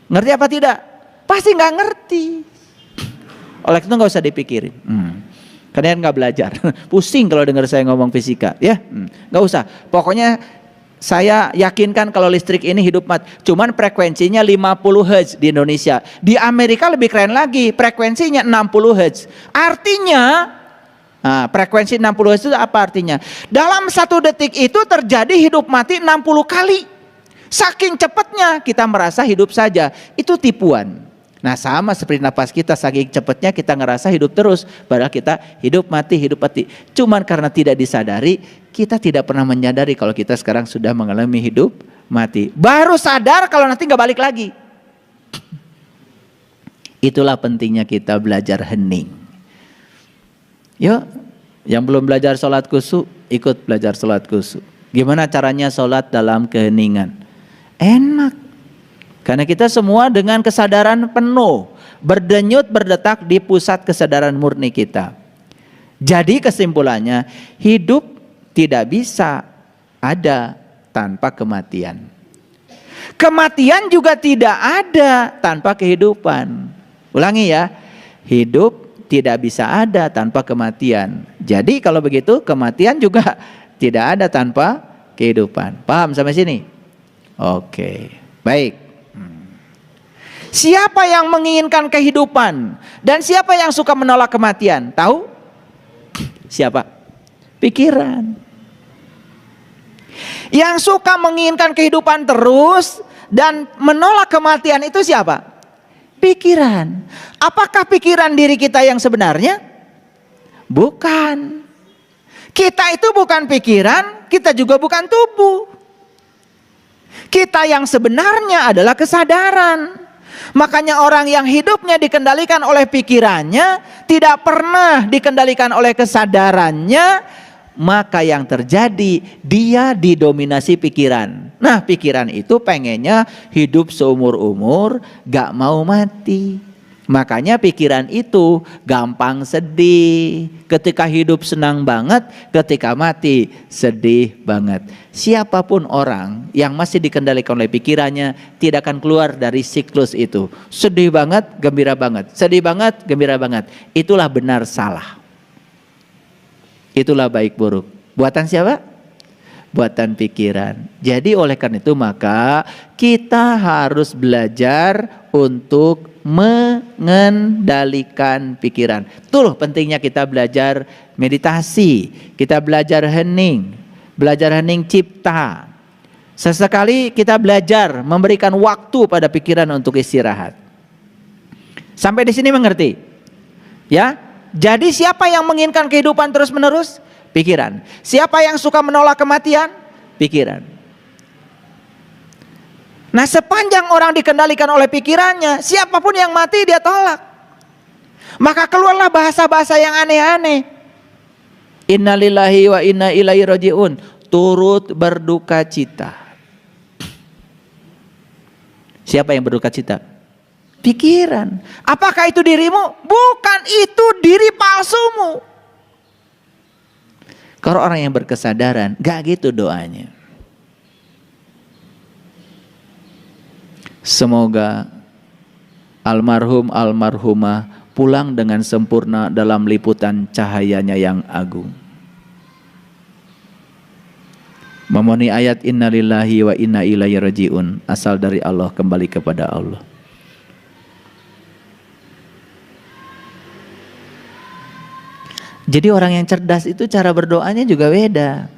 Ngerti apa tidak? Pasti nggak ngerti. Oleh itu nggak usah dipikirin. Kalian nggak belajar. Pusing kalau dengar saya ngomong fisika, ya. Nggak usah. Pokoknya saya yakinkan kalau listrik ini hidup mati. Cuman frekuensinya 50 Hz di Indonesia. Di Amerika lebih keren lagi. Frekuensinya 60 Hz. Artinya frekuensi 60 Hz itu apa artinya? Dalam 1 detik itu terjadi hidup mati 60 kali. Saking cepatnya kita merasa hidup saja. Itu tipuan. Nah, sama seperti napas kita, saking cepatnya kita ngerasa hidup terus. Padahal kita hidup mati. Cuman karena tidak disadari, kita tidak pernah menyadari kalau kita sekarang sudah mengalami hidup mati. Baru sadar kalau nanti gak balik lagi. Itulah pentingnya kita belajar hening. Yuk, yang belum belajar sholat khusyuk, ikut belajar sholat khusyuk. Gimana caranya sholat dalam keheningan? Enak. Karena kita semua dengan kesadaran penuh, berdenyut berdetak di pusat kesadaran murni kita. Jadi kesimpulannya, hidup tidak bisa ada tanpa kematian. Kematian juga tidak ada tanpa kehidupan. Ulangi ya, hidup tidak bisa ada tanpa kematian. Jadi kalau begitu kematian juga tidak ada tanpa kehidupan. Paham sampai sini? Oke, baik. Siapa yang menginginkan kehidupan dan siapa yang suka menolak kematian? Tahu? Siapa? Pikiran. Yang suka menginginkan kehidupan terus dan menolak kematian itu siapa? Pikiran. Apakah pikiran diri kita yang sebenarnya? Bukan. Kita itu bukan pikiran, kita juga bukan tubuh. Kita yang sebenarnya adalah kesadaran. Makanya orang yang hidupnya dikendalikan oleh pikirannya, tidak pernah dikendalikan oleh kesadarannya, maka yang terjadi dia didominasi pikiran. Nah, pikiran itu pengennya hidup seumur-umur, gak mau mati. Makanya pikiran itu gampang sedih. Ketika hidup senang banget, ketika mati sedih banget. Siapapun orang yang masih dikendalikan oleh pikirannya tidak akan keluar dari siklus itu. Sedih banget, gembira banget. Sedih banget, gembira banget. Itulah benar salah. Itulah baik buruk. Buatan siapa? Buatan pikiran. Jadi oleh karena itu maka kita harus belajar untuk mengendalikan pikiran. Itulah pentingnya kita belajar meditasi, kita belajar hening cipta. Sesekali kita belajar memberikan waktu pada pikiran untuk istirahat. Sampai di sini mengerti? Ya? Jadi siapa yang menginginkan kehidupan terus menerus? Pikiran. Siapa yang suka menolak kematian? Pikiran. Nah, sepanjang orang dikendalikan oleh pikirannya, siapapun yang mati dia tolak. Maka keluarlah bahasa-bahasa yang aneh-aneh. Innalillahi wa inna ilaihi rajiun. Turut berduka cita. Siapa yang berduka cita? Pikiran. Apakah itu dirimu? Bukan, itu diri palsumu. Kalau orang yang berkesadaran, gak gitu doanya. Semoga almarhum almarhumah pulang dengan sempurna dalam liputan cahayanya yang agung. Memenuhi ayat innalillahi wa inna ilaihi rajiun, asal dari Allah kembali kepada Allah. Jadi orang yang cerdas itu cara berdoanya juga beda.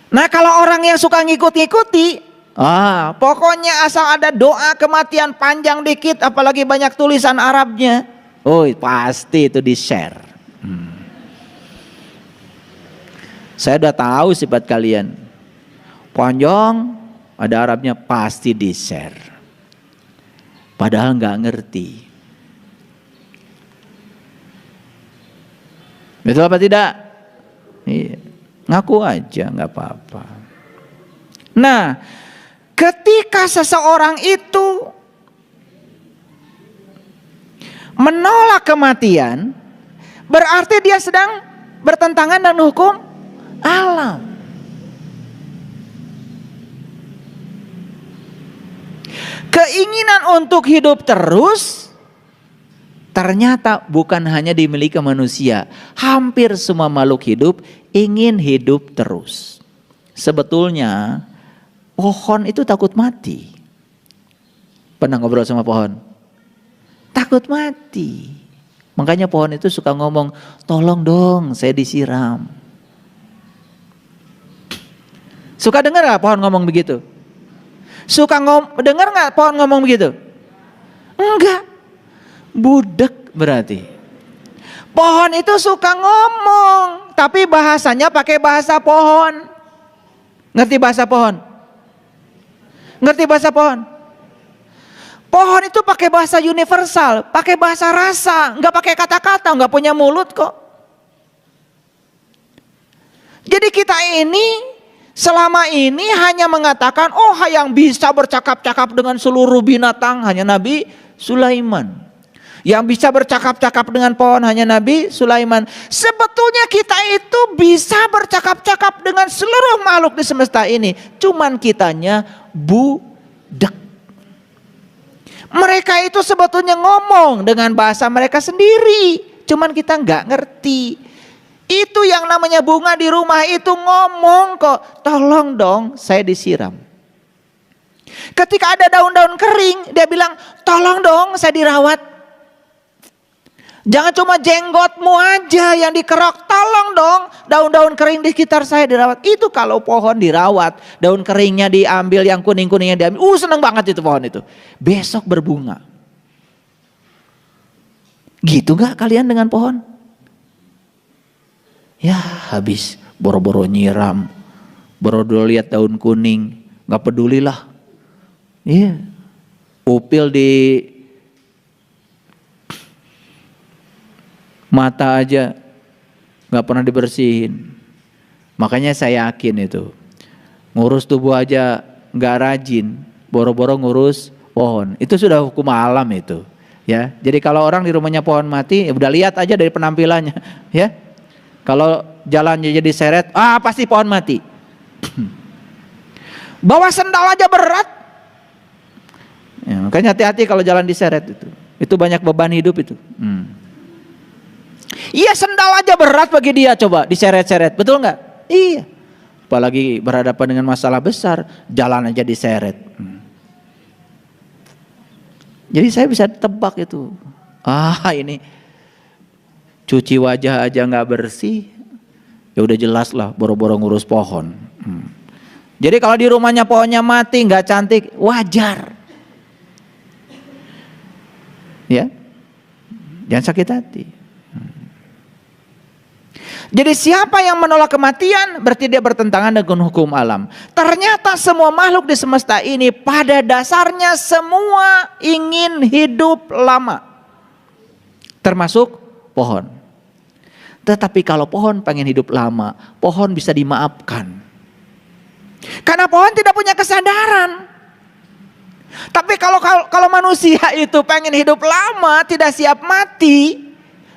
Nah, kalau orang yang suka ngikut-ngikuti, pokoknya asal ada doa kematian panjang dikit, apalagi banyak tulisan Arabnya, pasti itu di-share. Saya udah tahu sifat kalian. Panjang, ada Arabnya, pasti di-share. Padahal nggak ngerti. Betul apa tidak? Iya. Ngaku aja, nggak apa-apa. Nah, ketika seseorang itu menolak kematian, berarti dia sedang bertentangan dengan hukum alam. Keinginan untuk hidup terus ternyata bukan hanya dimiliki manusia. Hampir semua makhluk hidup ingin hidup terus. Sebetulnya pohon itu takut mati. Pernah ngobrol sama pohon? Takut mati. Makanya pohon itu suka ngomong, tolong dong saya disiram. Suka dengar gak pohon ngomong begitu? Suka dengar gak pohon ngomong begitu? Enggak. Budek berarti. Pohon itu suka ngomong, tapi bahasanya pakai bahasa pohon. Ngerti bahasa pohon? Ngerti bahasa pohon? Pohon itu pakai bahasa universal, pakai bahasa rasa, nggak pakai kata-kata, nggak punya mulut kok. Jadi kita ini selama ini hanya mengatakan, yang bisa bercakap-cakap dengan seluruh binatang hanya Nabi Sulaiman. Yang bisa bercakap-cakap dengan pohon hanya Nabi Sulaiman. Sebetulnya kita itu bisa bercakap-cakap dengan seluruh makhluk di semesta ini. Cuman kitanya budak. Mereka itu sebetulnya ngomong dengan bahasa mereka sendiri. Cuman kita nggak ngerti. Itu yang namanya bunga di rumah itu ngomong kok. Tolong dong saya disiram. Ketika ada daun-daun kering dia bilang tolong dong saya dirawat. Jangan cuma jenggotmu aja yang dikerok. Tolong dong daun-daun kering di sekitar saya dirawat. Itu kalau pohon dirawat, daun keringnya diambil, yang kuning-kuningnya diambil. Seneng banget itu pohon itu. Besok berbunga. Gitu gak kalian dengan pohon? Ya habis boro-boro nyiram, boro-boro lihat daun kuning, gak pedulilah. Iya. Upil di mata aja gak pernah dibersihin. Makanya saya yakin itu ngurus tubuh aja gak rajin, boro-boro ngurus pohon. Itu sudah hukum alam itu, ya. Jadi kalau orang di rumahnya pohon mati, ya udah lihat aja dari penampilannya, ya. Kalau jalannya jadi seret, pasti pohon mati. Bawa sendal aja berat. Ya, makanya hati-hati kalau jalan diseret itu. Itu banyak beban hidup itu. Iya, sendal aja berat bagi dia, coba diseret-seret, betul nggak? Iya. Apalagi berhadapan dengan masalah besar, jalan aja diseret. Jadi saya bisa tebak itu. Ini cuci wajah aja nggak bersih, ya udah jelas lah boro-boro ngurus pohon. Jadi kalau di rumahnya pohonnya mati nggak cantik, wajar. Ya, jangan sakit hati. Jadi siapa yang menolak kematian berarti dia bertentangan dengan hukum alam. Ternyata semua makhluk di semesta ini pada dasarnya semua ingin hidup lama. Termasuk pohon. Tetapi kalau pohon pengen hidup lama, pohon bisa dimaafkan. Karena pohon tidak punya kesadaran. Tapi kalau manusia itu pengen hidup lama, tidak siap mati,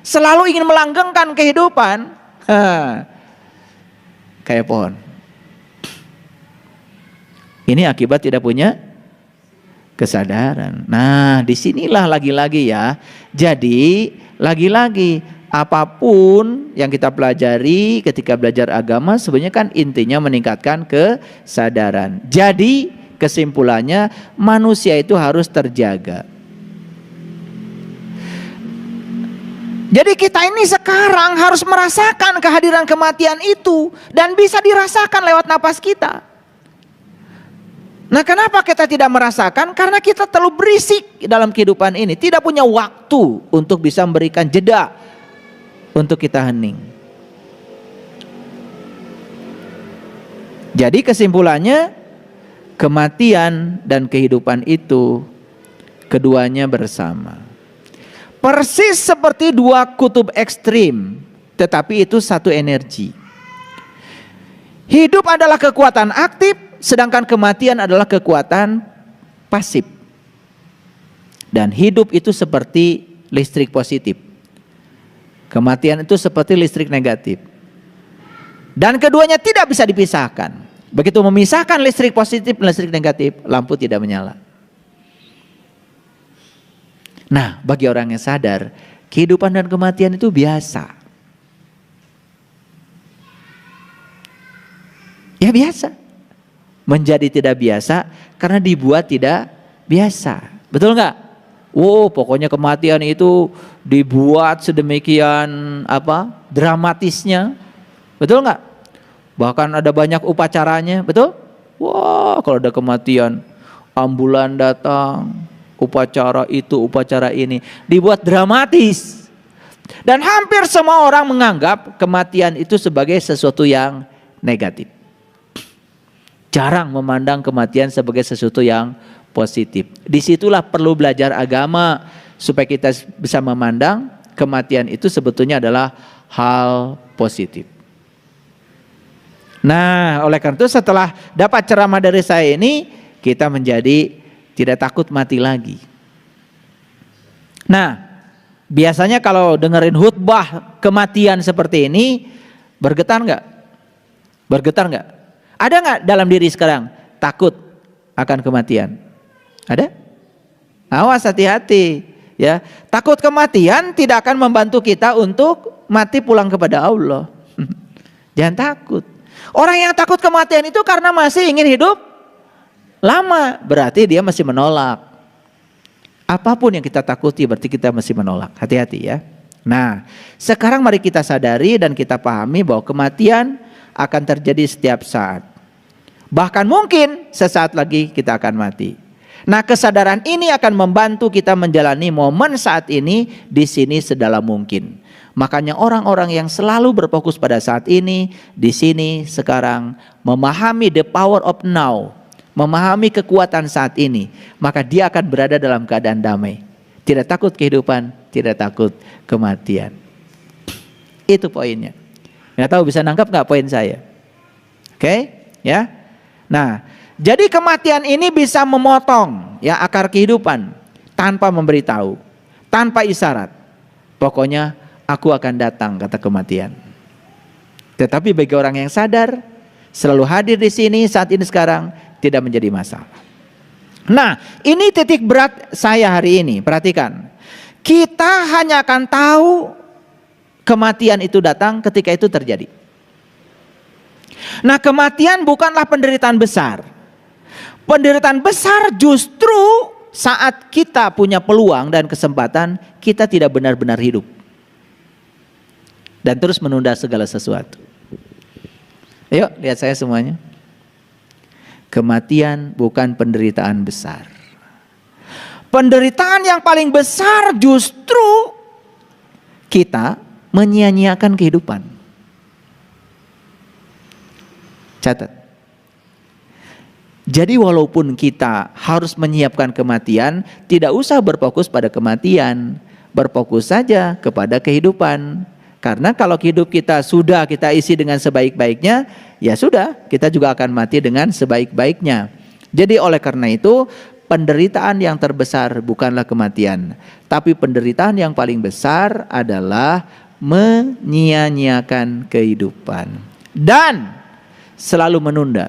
selalu ingin melanggengkan kehidupan, kayak pohon. Ini akibat tidak punya kesadaran. Nah, disinilah lagi-lagi ya. Jadi lagi-lagi apapun yang kita pelajari ketika belajar agama sebenarnya kan intinya meningkatkan kesadaran. Jadi kesimpulannya manusia itu harus terjaga. Jadi kita ini sekarang harus merasakan kehadiran kematian itu dan bisa dirasakan lewat napas kita. Nah, kenapa kita tidak merasakan? Karena kita terlalu berisik dalam kehidupan ini, tidak punya waktu untuk bisa memberikan jeda untuk kita hening. Jadi kesimpulannya kematian dan kehidupan itu keduanya bersama. Persis seperti dua kutub ekstrim, tetapi itu satu energi. Hidup adalah kekuatan aktif, sedangkan kematian adalah kekuatan pasif. Dan hidup itu seperti listrik positif. Kematian itu seperti listrik negatif. Dan keduanya tidak bisa dipisahkan. Begitu memisahkan listrik positif dan listrik negatif, lampu tidak menyala. Nah, bagi orang yang sadar, kehidupan dan kematian itu biasa. Ya biasa. Menjadi tidak biasa karena dibuat tidak biasa. Betul nggak? Pokoknya kematian itu dibuat sedemikian dramatisnya. Betul nggak? Bahkan ada banyak upacaranya, betul? Kalau ada kematian, ambulan datang, upacara itu, upacara ini, dibuat dramatis. Dan hampir semua orang menganggap kematian itu sebagai sesuatu yang negatif. Jarang memandang kematian sebagai sesuatu yang positif. Disitulah perlu belajar agama supaya kita bisa memandang kematian itu sebetulnya adalah hal positif. Nah, oleh karena itu setelah dapat ceramah dari saya ini, kita menjadi tidak takut mati lagi. Nah, Biasanya kalau dengerin khutbah kematian seperti ini, bergetar nggak? Bergetar nggak? Ada nggak dalam diri sekarang takut akan kematian? Ada? Awas, hati-hati ya. Takut kematian tidak akan membantu kita untuk mati pulang kepada Allah. Jangan takut. Orang yang takut kematian itu karena masih ingin hidup lama, berarti dia masih menolak. Apapun yang kita takuti berarti kita masih menolak. Hati-hati ya. Nah, sekarang mari kita sadari dan kita pahami bahwa kematian akan terjadi setiap saat. Bahkan mungkin sesaat lagi kita akan mati. Nah, kesadaran ini akan membantu kita menjalani momen saat ini di sini sedalam mungkin. Makanya orang-orang yang selalu berfokus pada saat ini, di sini, sekarang, memahami the power of now, memahami kekuatan saat ini, maka dia akan berada dalam keadaan damai. Tidak takut kehidupan, tidak takut kematian. Itu poinnya. Nggak tahu bisa nangkap nggak poin saya? Oke, ya. Nah, jadi kematian ini bisa memotong ya akar kehidupan tanpa memberitahu, tanpa isyarat. Pokoknya aku akan datang, kata kematian. Tetapi bagi orang yang sadar, selalu hadir di sini saat ini sekarang, tidak menjadi masalah. Nah, ini titik berat saya hari ini. Perhatikan, kita hanya akan tahu kematian itu datang ketika itu terjadi. Nah, kematian bukanlah penderitaan besar. Penderitaan besar justru saat kita punya peluang dan kesempatan, kita tidak benar-benar hidup dan terus menunda segala sesuatu. Ayo lihat saya semuanya. Kematian bukan penderitaan besar. Penderitaan yang paling besar justru kita menyia-nyiakan kehidupan. Catat. Jadi walaupun kita harus menyiapkan kematian, tidak usah berfokus pada kematian, berfokus saja kepada kehidupan. Karena kalau hidup kita sudah kita isi dengan sebaik-baiknya, ya sudah, kita juga akan mati dengan sebaik-baiknya. Jadi oleh karena itu, penderitaan yang terbesar bukanlah kematian, tapi penderitaan yang paling besar adalah menyia-nyiakan kehidupan dan selalu menunda.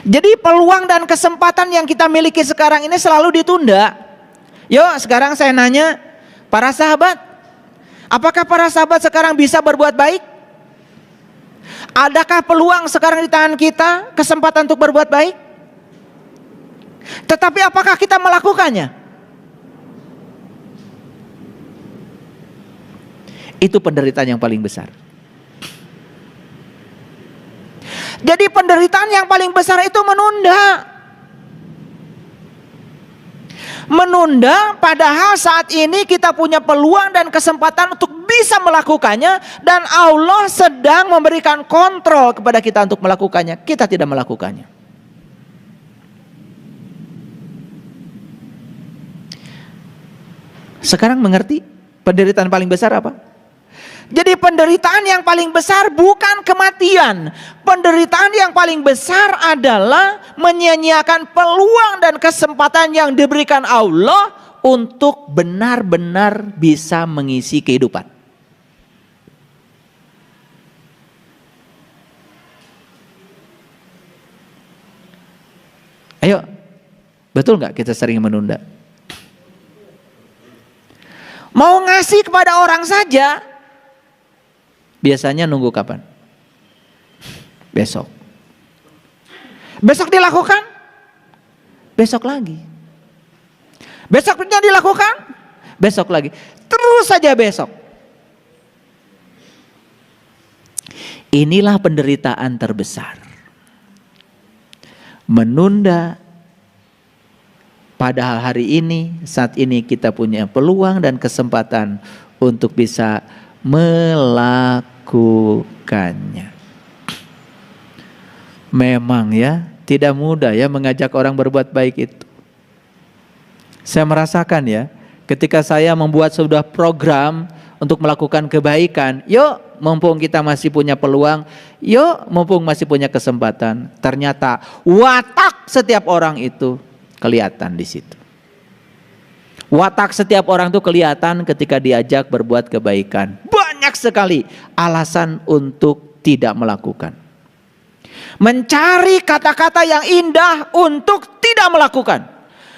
Jadi peluang dan kesempatan yang kita miliki sekarang ini selalu ditunda. Yuk sekarang saya nanya, para sahabat, apakah para sahabat sekarang bisa berbuat baik? Adakah peluang sekarang di tangan kita, kesempatan untuk berbuat baik? Tetapi apakah kita melakukannya? Itu penderitaan yang paling besar. Jadi penderitaan yang paling besar itu menunda. Menunda padahal saat ini kita punya peluang dan kesempatan untuk bisa melakukannya, dan Allah sedang memberikan kontrol kepada kita untuk melakukannya. Kita tidak melakukannya. Sekarang mengerti penderitaan paling besar apa? Jadi penderitaan yang paling besar bukan kematian. Penderitaan yang paling besar adalah menyia-nyiakan peluang dan kesempatan yang diberikan Allah untuk benar-benar bisa mengisi kehidupan. Ayo, betul nggak kita sering menunda? Mau ngasih kepada orang saja, biasanya nunggu kapan? Besok. Besok dilakukan? Besok lagi. Besoknya dilakukan? Besok lagi. Terus saja besok. Inilah penderitaan terbesar. Menunda, padahal hari ini, saat ini kita punya peluang dan kesempatan untuk bisa melakukannya. Memang ya, tidak mudah ya mengajak orang berbuat baik itu. Saya merasakan ya, ketika saya membuat sebuah program untuk melakukan kebaikan, yuk mumpung kita masih punya peluang, yuk mumpung masih punya kesempatan. Ternyata watak setiap orang itu kelihatan di situ. Watak setiap orang itu kelihatan ketika diajak berbuat kebaikan. Banyak sekali alasan untuk tidak melakukan. Mencari kata-kata yang indah untuk tidak melakukan.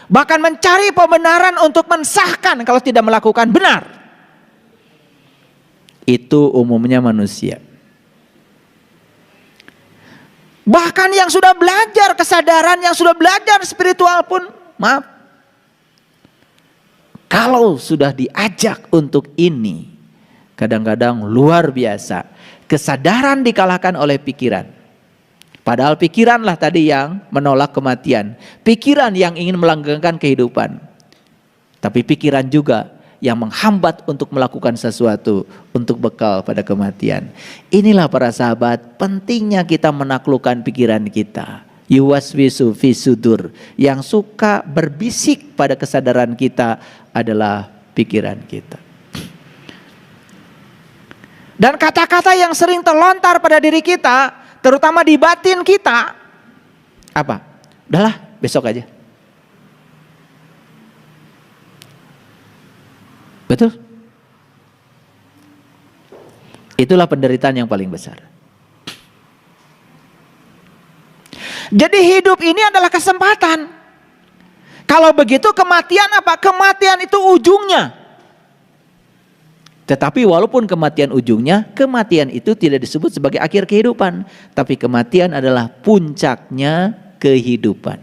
Bahkan mencari pembenaran untuk mensahkan kalau tidak melakukan benar. Itu umumnya manusia. Bahkan yang sudah belajar kesadaran, yang sudah belajar spiritual pun, maaf, kalau sudah diajak untuk ini, kadang-kadang luar biasa. Kesadaran dikalahkan oleh pikiran. Padahal pikiranlah tadi yang menolak kematian. Pikiran yang ingin melanggengkan kehidupan. Tapi pikiran juga yang menghambat untuk melakukan sesuatu untuk bekal pada kematian. Inilah para sahabat, pentingnya kita menaklukkan pikiran kita. Yuwaswisu fi sudur, yang suka berbisik pada kesadaran kita adalah pikiran kita. Dan kata-kata yang sering terlontar pada diri kita, terutama di batin kita, apa? Udahlah, besok aja. Betul? Itulah penderitaan yang paling besar. Jadi hidup ini adalah kesempatan. Kalau begitu kematian apa? Kematian itu ujungnya. Tetapi walaupun kematian ujungnya, kematian itu tidak disebut sebagai akhir kehidupan. Tapi kematian adalah puncaknya kehidupan.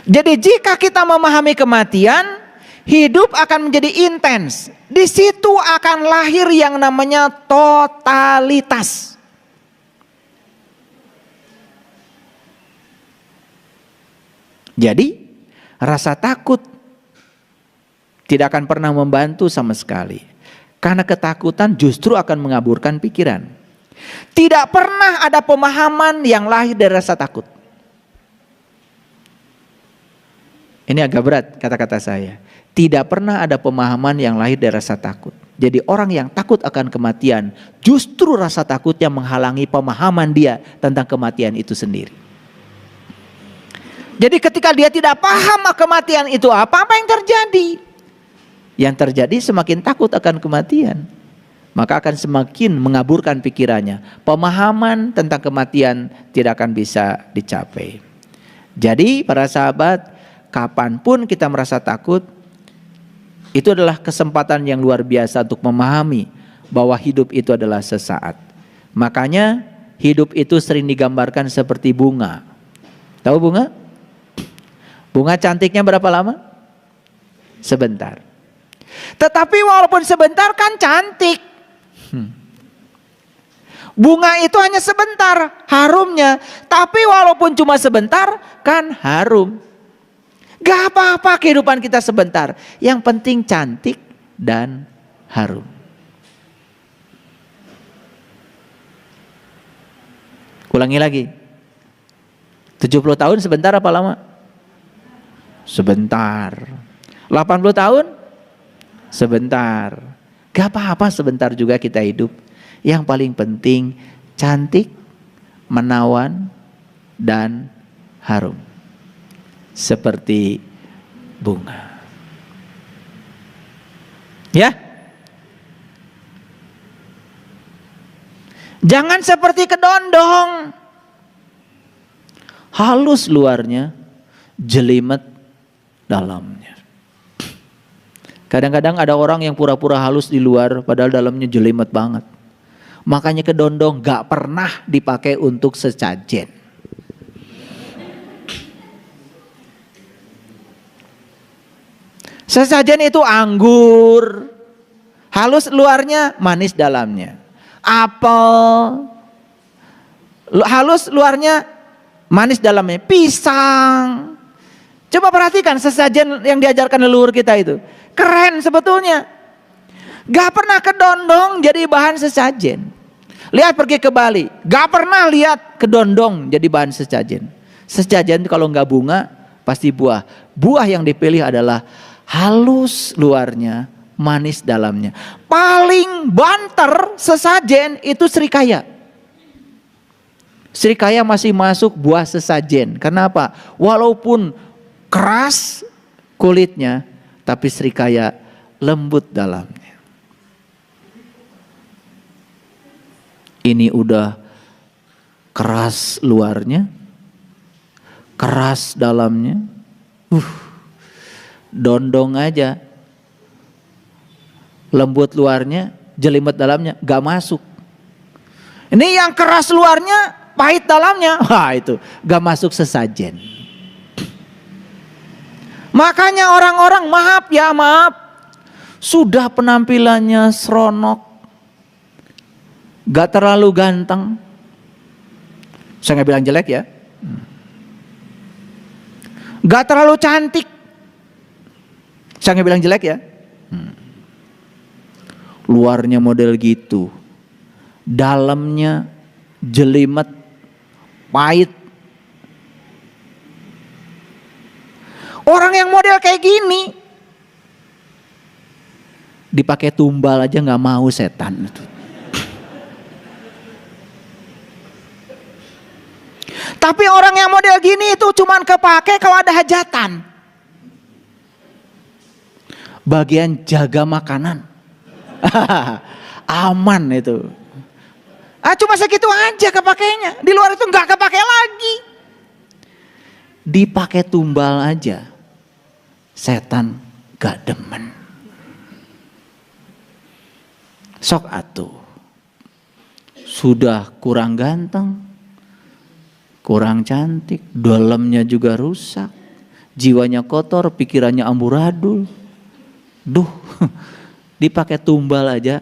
Jadi jika kita memahami kematian, hidup akan menjadi intens. Di situ akan lahir yang namanya totalitas. Jadi rasa takut tidak akan pernah membantu sama sekali. Karena ketakutan justru akan mengaburkan pikiran. Tidak pernah ada pemahaman yang lahir dari rasa takut. Ini agak berat kata-kata saya. Tidak pernah ada pemahaman yang lahir dari rasa takut. Jadi orang yang takut akan kematian, justru rasa takutnya menghalangi pemahaman dia tentang kematian itu sendiri. Jadi ketika dia tidak paham kematian itu apa yang terjadi? Yang terjadi semakin takut akan kematian. Maka akan semakin mengaburkan pikirannya. Pemahaman tentang kematian tidak akan bisa dicapai. Jadi para sahabat, kapanpun kita merasa takut, itu adalah kesempatan yang luar biasa untuk memahami bahwa hidup itu adalah sesaat. Makanya hidup itu sering digambarkan seperti bunga. Tahu bunga? Bunga cantiknya berapa lama? Sebentar. Tetapi walaupun sebentar kan cantik. Bunga itu hanya sebentar harumnya. Tapi walaupun cuma sebentar kan harum. Gak apa-apa kehidupan kita sebentar. Yang penting cantik dan harum. Ulangi lagi. 70 tahun sebentar apa lama? Sebentar. 80 tahun? Sebentar. Gak apa-apa sebentar juga kita hidup. Yang paling penting cantik, menawan, dan harum. Seperti bunga. Ya. Jangan seperti kedondong. Halus luarnya, jelimet dalamnya. Kadang-kadang ada orang yang pura-pura halus di luar padahal dalamnya jelimet banget. Makanya kedondong gak pernah dipakai untuk sesajen. Sesajen itu anggur, halus luarnya, manis dalamnya. Apel, halus luarnya, manis dalamnya. Pisang. Coba perhatikan sesajen yang diajarkan leluhur kita itu. Keren sebetulnya. Gak pernah kedondong jadi bahan sesajen. Lihat pergi ke Bali, gak pernah lihat kedondong jadi bahan sesajen. Sesajen kalau gak bunga, pasti buah. Buah yang dipilih adalah halus luarnya, manis dalamnya. Paling banter sesajen itu serikaya. Srikaya masih masuk buah sesajen. Kenapa? Walaupun keras kulitnya, tapi srikaya lembut dalamnya. Ini udah keras luarnya, keras dalamnya. Dondong aja. Lembut luarnya, jelimet dalamnya, gak masuk. Ini yang keras luarnya, pahit dalamnya, wah itu gak masuk sesajen. Makanya orang-orang maaf, sudah penampilannya seronok, gak terlalu ganteng, saya gak bilang jelek ya, gak terlalu cantik, saya gak bilang jelek ya, luarnya model gitu, dalamnya jelimet, pahit. Orang yang model kayak gini dipakai tumbal aja nggak mau setan. Tapi orang yang model gini itu cuman kepake kalau ada hajatan. Bagian jaga makanan. Aman itu. Cuma segitu aja kepakainya. Di luar itu nggak kepake lagi. Dipakai tumbal aja, setan gak demen. Sok atuh. Sudah kurang ganteng, kurang cantik, dalamnya juga rusak, jiwanya kotor, pikirannya amburadul. Duh, dipakai tumbal aja,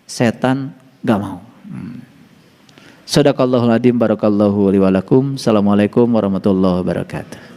setan gak mau. Sadaqallahul adzim, barakallahu li wa lakum. Assalamualaikum warahmatullahi wabarakatuh.